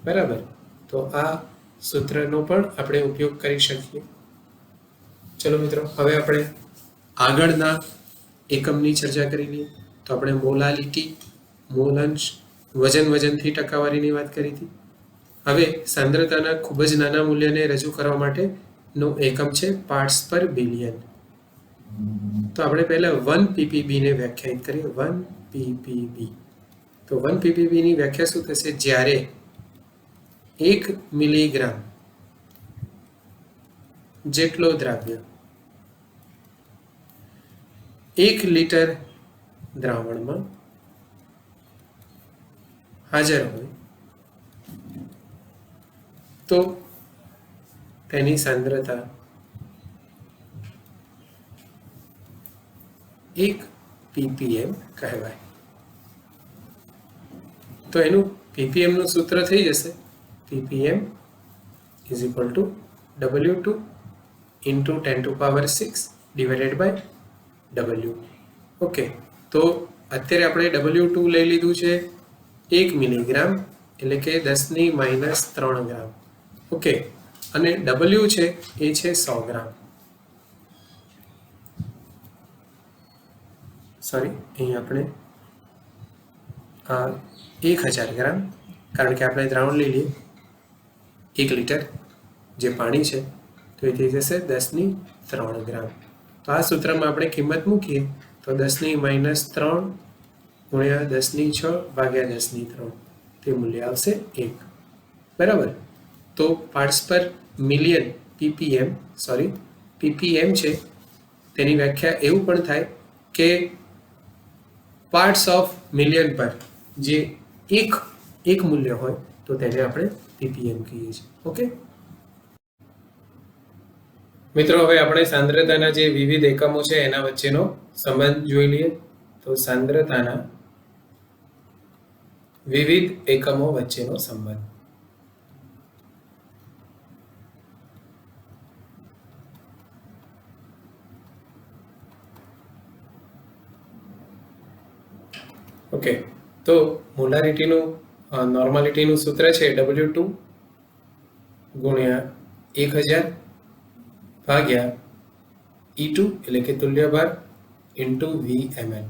બરાબર. તો આ સૂત્રનો પણ આપણે ઉપયોગ કરી શકીએ. ચલો મિત્રો, હવે આપણે આગળના એકમની ચર્ચા કરી લઈએ. તો આપણે મોલાલિટી, મોલ અંશ, વજનથી ટકાવારીની વાત કરી હતી. હવે સાંદ્રતાના ખૂબ જ નાના મૂલ્યને રજૂ કરવા માટેનો એકમ છે પાર્ટ્સ પર બિલિયન. તો આપણે પહેલા 1 ppb ને વ્યાખ્યાયિત કરીએ. 1 ppb. તો 1 ppb ની વ્યાખ્યા શું થશે? જ્યારે 1 મિલીગ્રામ જેટલો દ્રાવ્ય 1 લિટર દ્રાવણમાં હાજર હોય તો તેની સાંદ્રતા 1 ppm કહેવાય. તો એનું ppm નું સૂત્ર થઈ જશે ppm is equal to W2 into 10 to power 6 divided by W. Okay, તો અત્યારે આપણે W2 લઈ લીધું છે 1 મિલીગ્રામ, એટલે કે 10⁻³ ગ્રામ. ઓકે, અને W છે એ છે 100 ગ્રામ. સોરી, અહીં આપણે 1000 ગ્રામ, કારણ કે આપણે દ્રાવણ લઈ લઈએ 1 લીટર જે પાણી છે, તો એ થઈ જશે 10⁻³ ગ્રામ. તો આ સૂત્રમાં આપણે કિંમત મૂકીએ તો 10⁻³ ગુણ્યા 10⁶ ભાગ્યા 10⁻³ તે મૂલ્ય આવશે 1. બરાબર. તો પાર્ટ્સ પર મિલિયન પીપીએમ છે, તેની વ્યાખ્યા એવું પણ થાય કે પાર્ટ્સ ઓફ મિલિયન પર જે એક મૂલ્ય હોય તો તેને આપણે પીપીએમ કહીએ છીએ. ઓકે મિત્રો, હવે આપણે સાંદ્રતાના જે વિવિધ એકમો છે એના વચ્ચેનો સંબંધ જોઈ લઈએ. તો સાંદ્રતાના વિવિધ એકમો વચ્ચેનો સંબંધ. ઓકે, તો નોર્માલિટીનું સૂત્ર છે W2 ગુણ્યા 1000 ભાગ્યા E2 એટલે કે તુલ્યભાર ઇન્ટુ VML.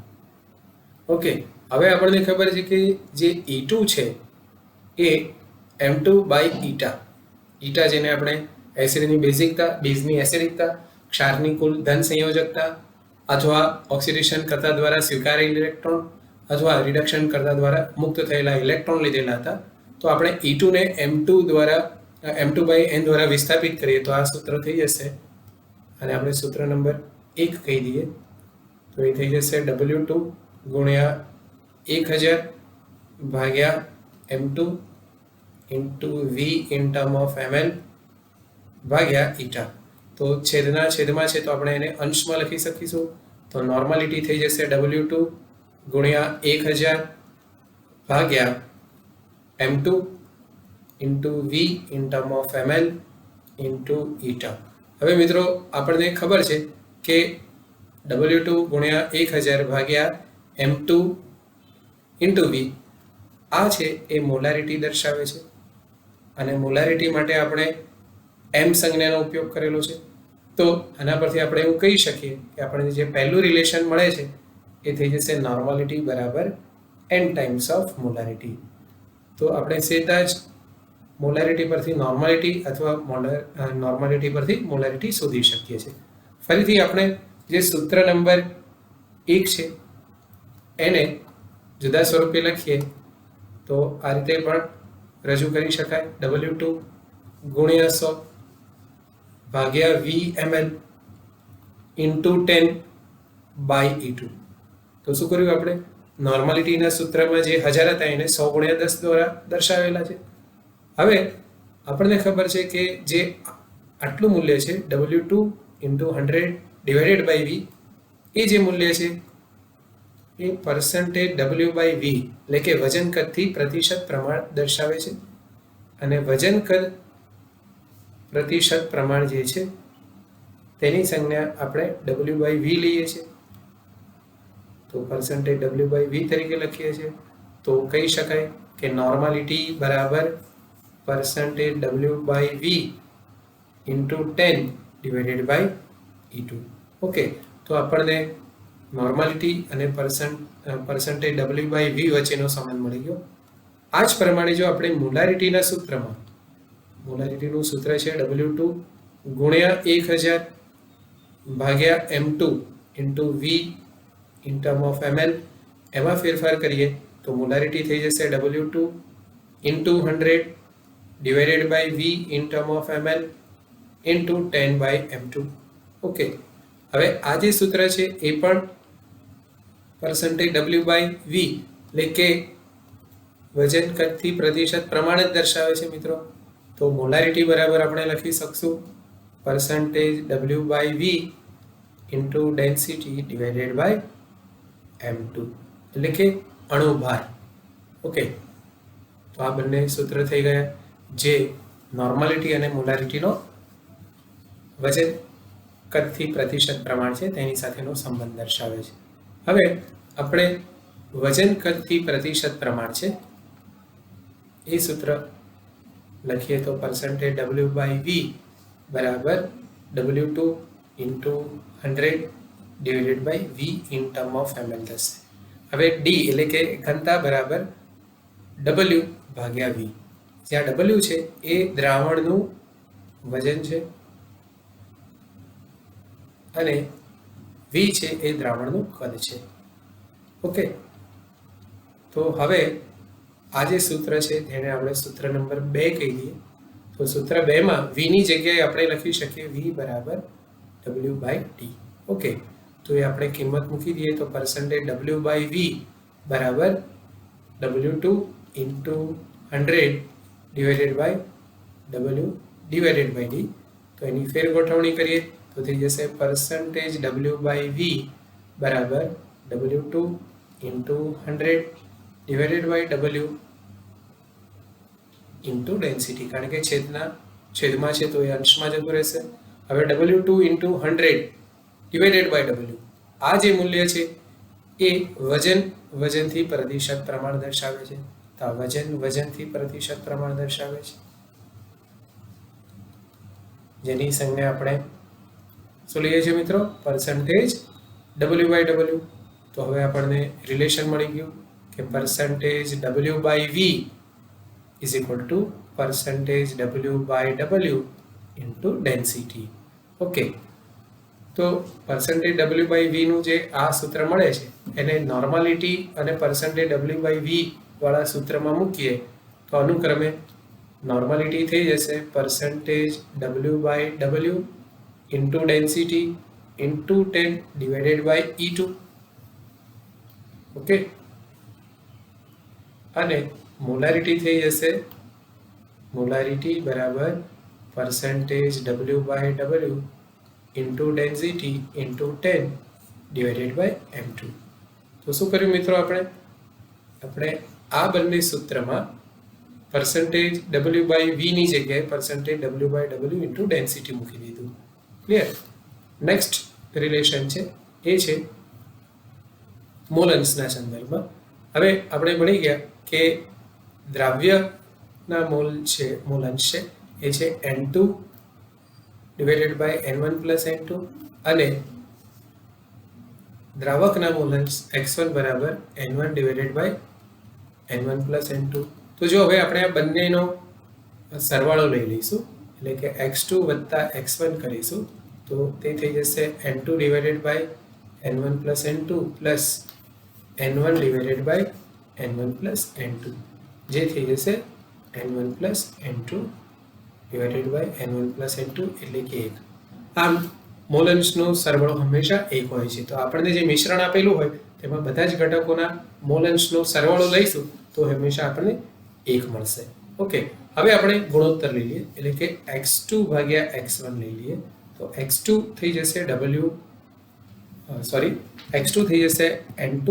ઓકે, હવે આપણને ખબર છે કે જે E2 છે એ M2/ઈટા, ઈટા જેને આપણે એસિડની બેઝિકતા, બેઝની એસિડિકતા, ક્ષારની કુલ ધન સંયોજકતા અથવા ઓક્સિડેશન કરતા દ્વારા સ્વીકારેલ ઇલેક્ટ્રોન અથવા રિડક્શન કરતા દ્વારા મુક્ત થયેલા ઇલેક્ટ્રોન લીધેલા હતા. તો આપણે E2 ને M2/n દ્વારા વિસ્થાપિત કરીએ તો આ સૂત્ર થઈ જશે, અને આપણે સૂત્ર નંબર 1 કહી દઈએ તો એ થઈ જશે W2 ગુણ્યા 1000 ભાગ્યા M2 into V in term of ml ભાગ્યા ઈટા. તો છેદમાં છે તો આપણે એને અંશમાં લખી શકીશું. તો નોર્માલિટી થઈ જશે W2 ગુણ્યા 1000 ભાગ્યા M2 into V in term of ml into eta. હવે મિત્રો, આપણને ખબર છે કે W2 ગુણ્યા 1000 ભાગ્યા M2 ઇન્ટુ V આ છે એ મોલારિટી દર્શાવે છે, અને મોલારિટી માટે આપણે M સંજ્ઞાનો ઉપયોગ કરેલો છે. તો આના પરથી આપણે એવું કહી શકીએ કે આપણને જે પહેલું રિલેશન મળે છે એ થઈ જશે નોર્માલિટી બરાબર n ટાઈમ્સ ઓફ મોલારિટી. તો આપણે સીધા જ મોલારિટી પરથી નોર્માલિટી અથવા નોર્માલિટી પરથી મોલારિટી શોધી શકીએ છીએ. ફરીથી આપણે જે સૂત્ર નંબર 1 છે એને જુદા સ્વરૂપે લખીએ તો આ રીતે પણ રજૂ કરી શકાય. W2 ગુણ્યા 100 ભાગ્યા VML ઇન્ટુ 10/E2. તો શું કર્યું આપણે? નોર્માલિટીના સૂત્રમાં જે 1000 હતા એને 100 ગુણ્યા 10 દ્વારા દર્શાવેલા છે. હવે આપણને ખબર છે કે જે આટલું મૂલ્ય છે W2 into 100 divided by V, એ જે મૂલ્ય છે એ પર્સન્ટેજ W/V એટલે કે વજન કદથી પ્રતિશત પ્રમાણ દર્શાવે છે. અને વજન કદ પ્રતિશત પ્રમાણ જે છે તેની સંજ્ઞા આપણે W/V લઈએ છીએ, તો પર્સન્ટેજ W/V તરીકે લખીએ છીએ. તો કહી શકાય કે નોર્માલિટી બરાબર percentage W/V into 10 divided by E2. Okay, તો આપણને નોર્માલિટી અને પર્સન્ટેજ W/V વચ્ચેનો સંબંધ મળી ગયો. આ જ પ્રમાણે જો આપણે મોલારિટીના સૂત્રમાં, મોલારિટીનું સૂત્ર છે W2 ગુણ્યા 1000 ભાગ્યા M2 into V in term of ml, એમાં ફેરફાર કરીએ તો મોલારિટી થઈ જશે W2 into 100 divided by V in term of ml into 10/M2. Okay, હવે આ જે સૂત્ર છે એ પણ પર્સન્ટેજ W/V એટલે કે વજન કદથી પ્રતિશત પ્રમાણ જ દર્શાવે છે મિત્રો. તો મોલારિટી બરાબર આપણે લખી શકશું percentage W/V into density divided by M2 એટલે કે અણુભાર. ઓકે, તો આ બંને સૂત્ર થઈ ગયા જે નોર્માલિટી અને મોલારિટીનો વજન કદથી પ્રતિશત પ્રમાણ છે તેની સાથેનો સંબંધ દર્શાવે છે. હવે આપણે વજન કરતી પ્રતિશત પ્રમાણ છે એ સૂત્ર લખીએ તો પરસેન્ટેજ ડબલ્યુ બાય વી બરાબર W2 into 100 divided by V in term of ml થશે. હવે ડી એટલે કે ઘનતા બરાબર W ભાગ્યા વી, જ્યાં W છે એ દ્રાવણનું વજન છે અને વી છે એ દ્રાવણનું કદ છે. ઓકે, તો હવે આ જે સૂત્ર છે તેને આપણે સૂત્ર નંબર 2 કહી દઈએ. તો સૂત્ર 2 માં વી ની જગ્યાએ આપણે લખી શકીએ વી બરાબર W બાય ટી. ઓકે, તો એ આપણે કિંમત મૂકી દઈએ તો પરસેન્ટેજ W બાય વી બરાબર W2 into 100 divided by W divided by D. તો એની ફેર ગોઠવણી કરીએ તો થઈ જશે પરસેન્ટેજ W બાય વી બરાબર W2 into 100 divided by W into density, કારણ કે છેદમાં છે તો એ અંશમાં જતું રહેશે. હવે W2 into 100 divided by W, આ જે મૂલ્ય છે એ વજનથી પ્રતિશત પ્રમાણ દર્શાવે છે. તો આ વજનથી પ્રતિશત પ્રમાણ દર્શાવે છે, જેની સંજ્ઞા આપણે શું લઈએ છીએ મિત્રો? Percentage W by W. તો હવે આપણને રિલેશન મળી ગયું કે percentage W by V is equal to percentage W by W into density. Okay, તો પરસેન્ટેજ W બાય વી નું જે આ સૂત્ર મળે છે એને નોર્માલિટી અને પરસેન્ટેજ W બાય વી વાળા સૂત્રમાં મૂકીએ તો અનુક્રમે નોર્માલિટી થઈ જશે percentage W by W into density into 10 divided by E2. Okay, અને મોલારિટી થઈ જશે મોલારિટી બરાબર percentage W by W into density into 10 divided by M2. તો શું કર્યું મિત્રો? આપણે આ બંને સૂત્રમાં પરસેન્ટેજ W બાય વી ની જગ્યાએ percentage W by W into density મૂકી દીધું. ક્લિયર? નેક્સ્ટ રિલેશન છે એ છે મોલન્સના સંદર્ભમાં. હવે આપણે ભણી ગયા કે દ્રાવ્યના મોલન્સ છે એ છે N2 divided by N1 plus N2 અને દ્રાવકના મોલન્સ X1 બરાબર N1 divided by N1 plus N2. તો જો હવે આપણે આ બંનેનો સરવાળો લઈ લઈશું, એટલે કે X2 વત્તા X1 કરીશું તો તે થઈ જશે N2 divided by N1 plus N2 plus N1 divided by N1 plus N2, જે થઈ જશે N1 plus N2 divided by N1 plus N2 એટલે કે 1. આમ મોલન્સનો સરવાળો હંમેશા 1 હોય છે. તો આપણને જે મિશ્રણ આપેલું હોય તેમાં બધા જ ઘટકોના મોલન્સનો સરવાળો લઈશું તો હંમેશા આપણને 1 મળશે. ઓકે, હવે આપણે ગુણોત્તર લઈ લઈએ, એટલે કે X2 ભાગ્યા X1 લઈ લઈએ તો X2 થઈ જશે X2 થઈ જશે N2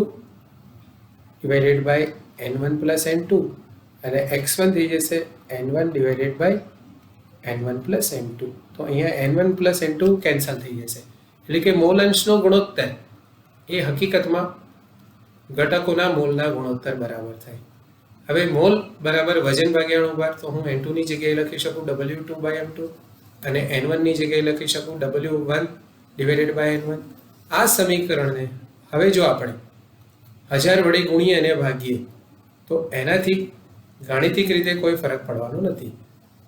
divided by N1 plus N2 અને X1 થઈ જશે N1 divided by N1 plus N2. તો અહીંયા N1 પ્લસ N2 કેન્સલ થઈ જશે, એટલે કે મોલ અંશનો ગુણોત્તર એ હકીકતમાં ઘટકોના મોલના ગુણોત્તર બરાબર થાય. હવે મોલ બરાબર વજન ભાગ્યા અણુભાર, તો હું N2 ની જગ્યાએ લખી શકું W2 બાય M2 અને N1 ની જગ્યાએ લખી શકું W1 ડિવાઇડેડ બાય N1. આ સમીકરણને હવે જો આપણે 1000 વડે ગુણીએ અને ભાગીએ તો એનાથી ગાણિતિક રીતે કોઈ ફરક પડવાનો નથી.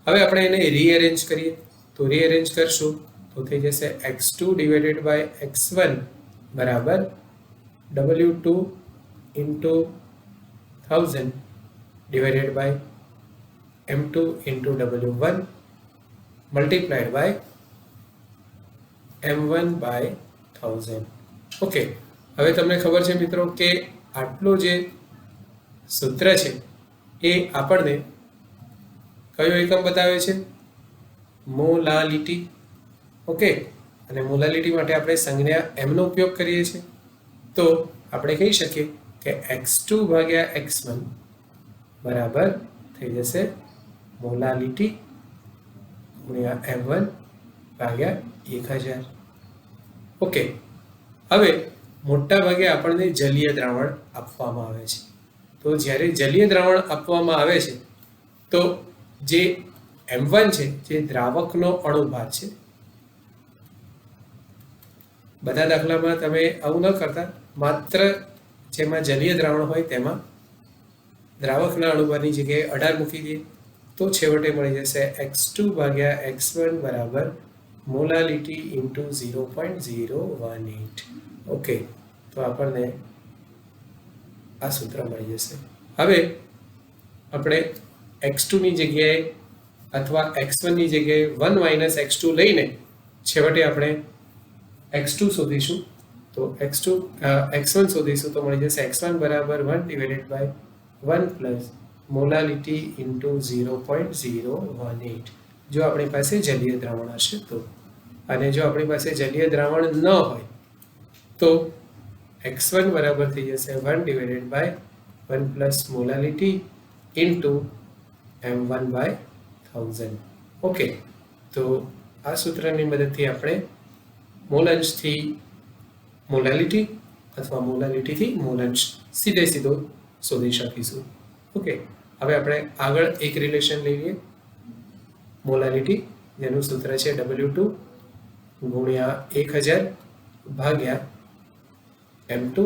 હવે આપણે એને રીઅરેન્જ કરીએ તો રીઅરેન્જ કરશું તો થઈ જશે X2 ડિવાઇડેડ બાય X1 બરાબર W2 into 1000 divided by M2 into W1 multiplied by M1 by 1000. Okay, હવે તમને ખબર છે મિત્રો કે આટલો જે સૂત્ર છે એ આપણને કયો એકમ બતાવે છે? મોલાલિટી. ઓકે, અને મોલાલિટી માટે આપણે સંજ્ઞા m નો ઉપયોગ કરીએ છીએ. તો આપણે કહી શકીએ કે X2 ભાગ્યા X1 બરાબર થઈ જશે મોલાલિટી ગુણ્યા M1 ભાગ્યા 1000. ઓકે, હવે મોટા ભાગે આપણને જલીય દ્રાવણ આપવામાં આવે છે. તો જ્યારે જલીય દ્રાવણ આપવામાં આવે છે તો જે M1 છે, જે દ્રાવકનો અણુભાર છે, બધા દાખલામાં તમે આવું ન કરતા, માત્ર જેમાં જલીય દ્રાવણ હોય તેમાં દ્રાવકના અણુભારની જગ્યાએ 18 મૂકી દઈએ તો છેવટે મળી જશે x2 ભાગ્યા x1 બરાબર મોલાલિટી ઇન્ટુ 0.018. ઓકે, તો આપણને આ સૂત્ર મળી જશે. હવે આપણે x2 ની જગ્યાએ અથવા x1 ની જગ્યાએ 1 માઇનસ x2 લઈને છેવટે આપણે x2 શોધીશું. તો x1 શોધીશું તો મળી જશે x1 બરાબર 1 divided by 1 plus molality into 0.018 જો આપણી પાસે જલીય દ્રાવણ હશે તો. અને જો આપણી પાસે જલીય દ્રાવણ ન હોય તો x1 બરાબર થઈ જશે 1 divided by 1 plus molality into m1 by 1000. Okay, તો આ સૂત્રની મદદથી આપણે મોલ-અંશથી મોલાલિટી અથવા મોલાલિટીથી મોલ-અંશ સીધો શોધી શકીશું. ઓકે, હવે આપણે આગળ એક રિલેશન લઈએ, મોલાલિટી, જેનું સૂત્ર છે W2 ગુણ્યા 1000 ભાગ્યા M2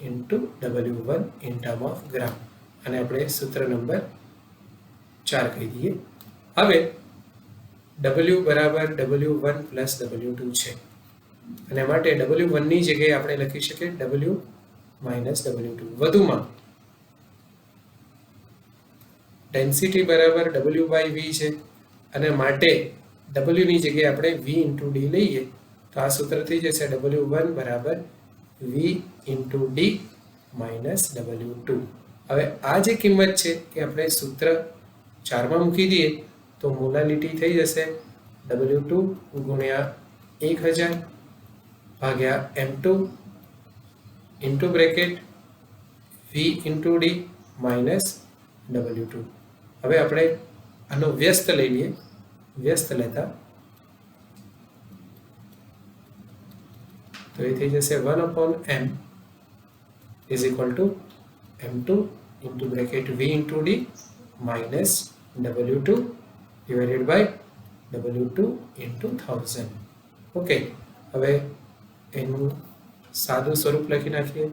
into W1 in term of gram. અને આપણે સૂત્ર નંબર 4 કહી દઈએ. હવે W બરાબર W1 પ્લસ W2 છે અને માટે W1 ની જગ્યાએ આપણે લખી શકીએ W માઇનસ W2. વધુમાં ડેન્સિટી બરાબર W બાય V છે અને માટે W ની જગ્યાએ આપણે V ઇન્ટુ D લઈએ તો આ સૂત્ર થઈ જશે W1 બરાબર V into D minus W2. હવે આ જે કિંમત છે એ આપણે સૂત્ર 4માં મૂકી દઈએ તો મોલાલિટી થઈ જશે W2 ગુણ્યા 1000 ભાગ્યા M2 into bracket V into D minus W2. હવે આપણે આનો વ્યસ્ત લઈ લઈએ. વ્યસ્ત લેતા તો એ થઈ જશે 1/m is equal to M2 into bracket V into D minus W2 divided by W2 into 1000. Okay, હવે એનું સાદું સ્વરૂપ લખી નાખીએ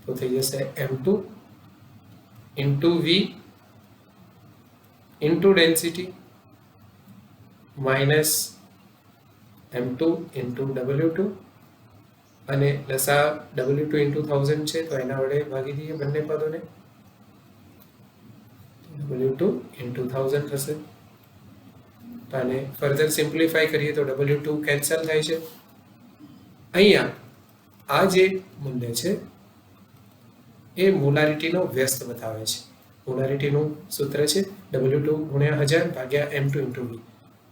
તો થઈ જશે M2 into V into density minus M2 into W2 અને લસા W2 ઇન્ટુ 1000 છે તો એના વડે ભાગી દઈએ બંને પદોને. W2 ઇન્ટુ 1000 થશે અને ફર્ધર સિમ્પ્લિફાય કરીએ તો W2 કેન્સલ થાય છે. અહીંયા આ જે મૂલ્ય છે એ મોલારિટીનો વ્યસ્ત બતાવે છે. મોલારિટીનું સૂત્ર છે W2 ગુણ્યા 1000 ભાગ્યા M2 ઇન્ટુ V.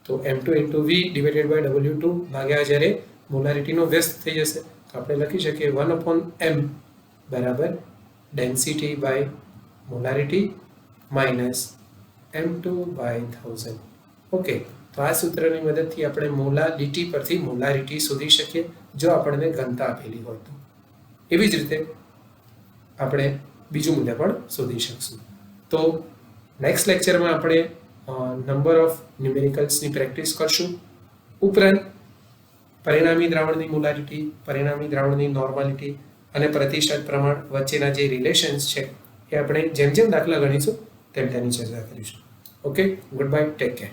તો M2 into V divided by W2 ભાગ્યા 1000 એ મોલારિટીનો વ્યસ્ત થઈ જશે. તો આપણે લખી શકીએ 1/m બરાબર density by molarity minus M2 by 1000. Okay, તો આ સૂત્રની મદદથી આપણે મોલાલિટી પરથી મોલારિટી શોધી શકીએ જો આપણને ઘનતા આપેલી હોય તો. એવી જ રીતે આપણે બીજું મૂલ્ય પણ શોધી શકશું. તો નેક્સ્ટ લેક્ચરમાં આપણે નંબર ઓફ ન્યુમેરિકલ્સની પ્રેક્ટિસ કરશું. ઉપરાંત પરિણામી દ્રાવણની મોલારિટી, પરિણામી દ્રાવણની નોર્માલિટી અને પ્રતિશત પ્રમાણ વચ્ચેના જે રિલેશન્સ છે એ આપણે જેમ જેમ દાખલા ગણીશું તેમ તેની ચર્ચા કરીશું. Okay, good bye, take care.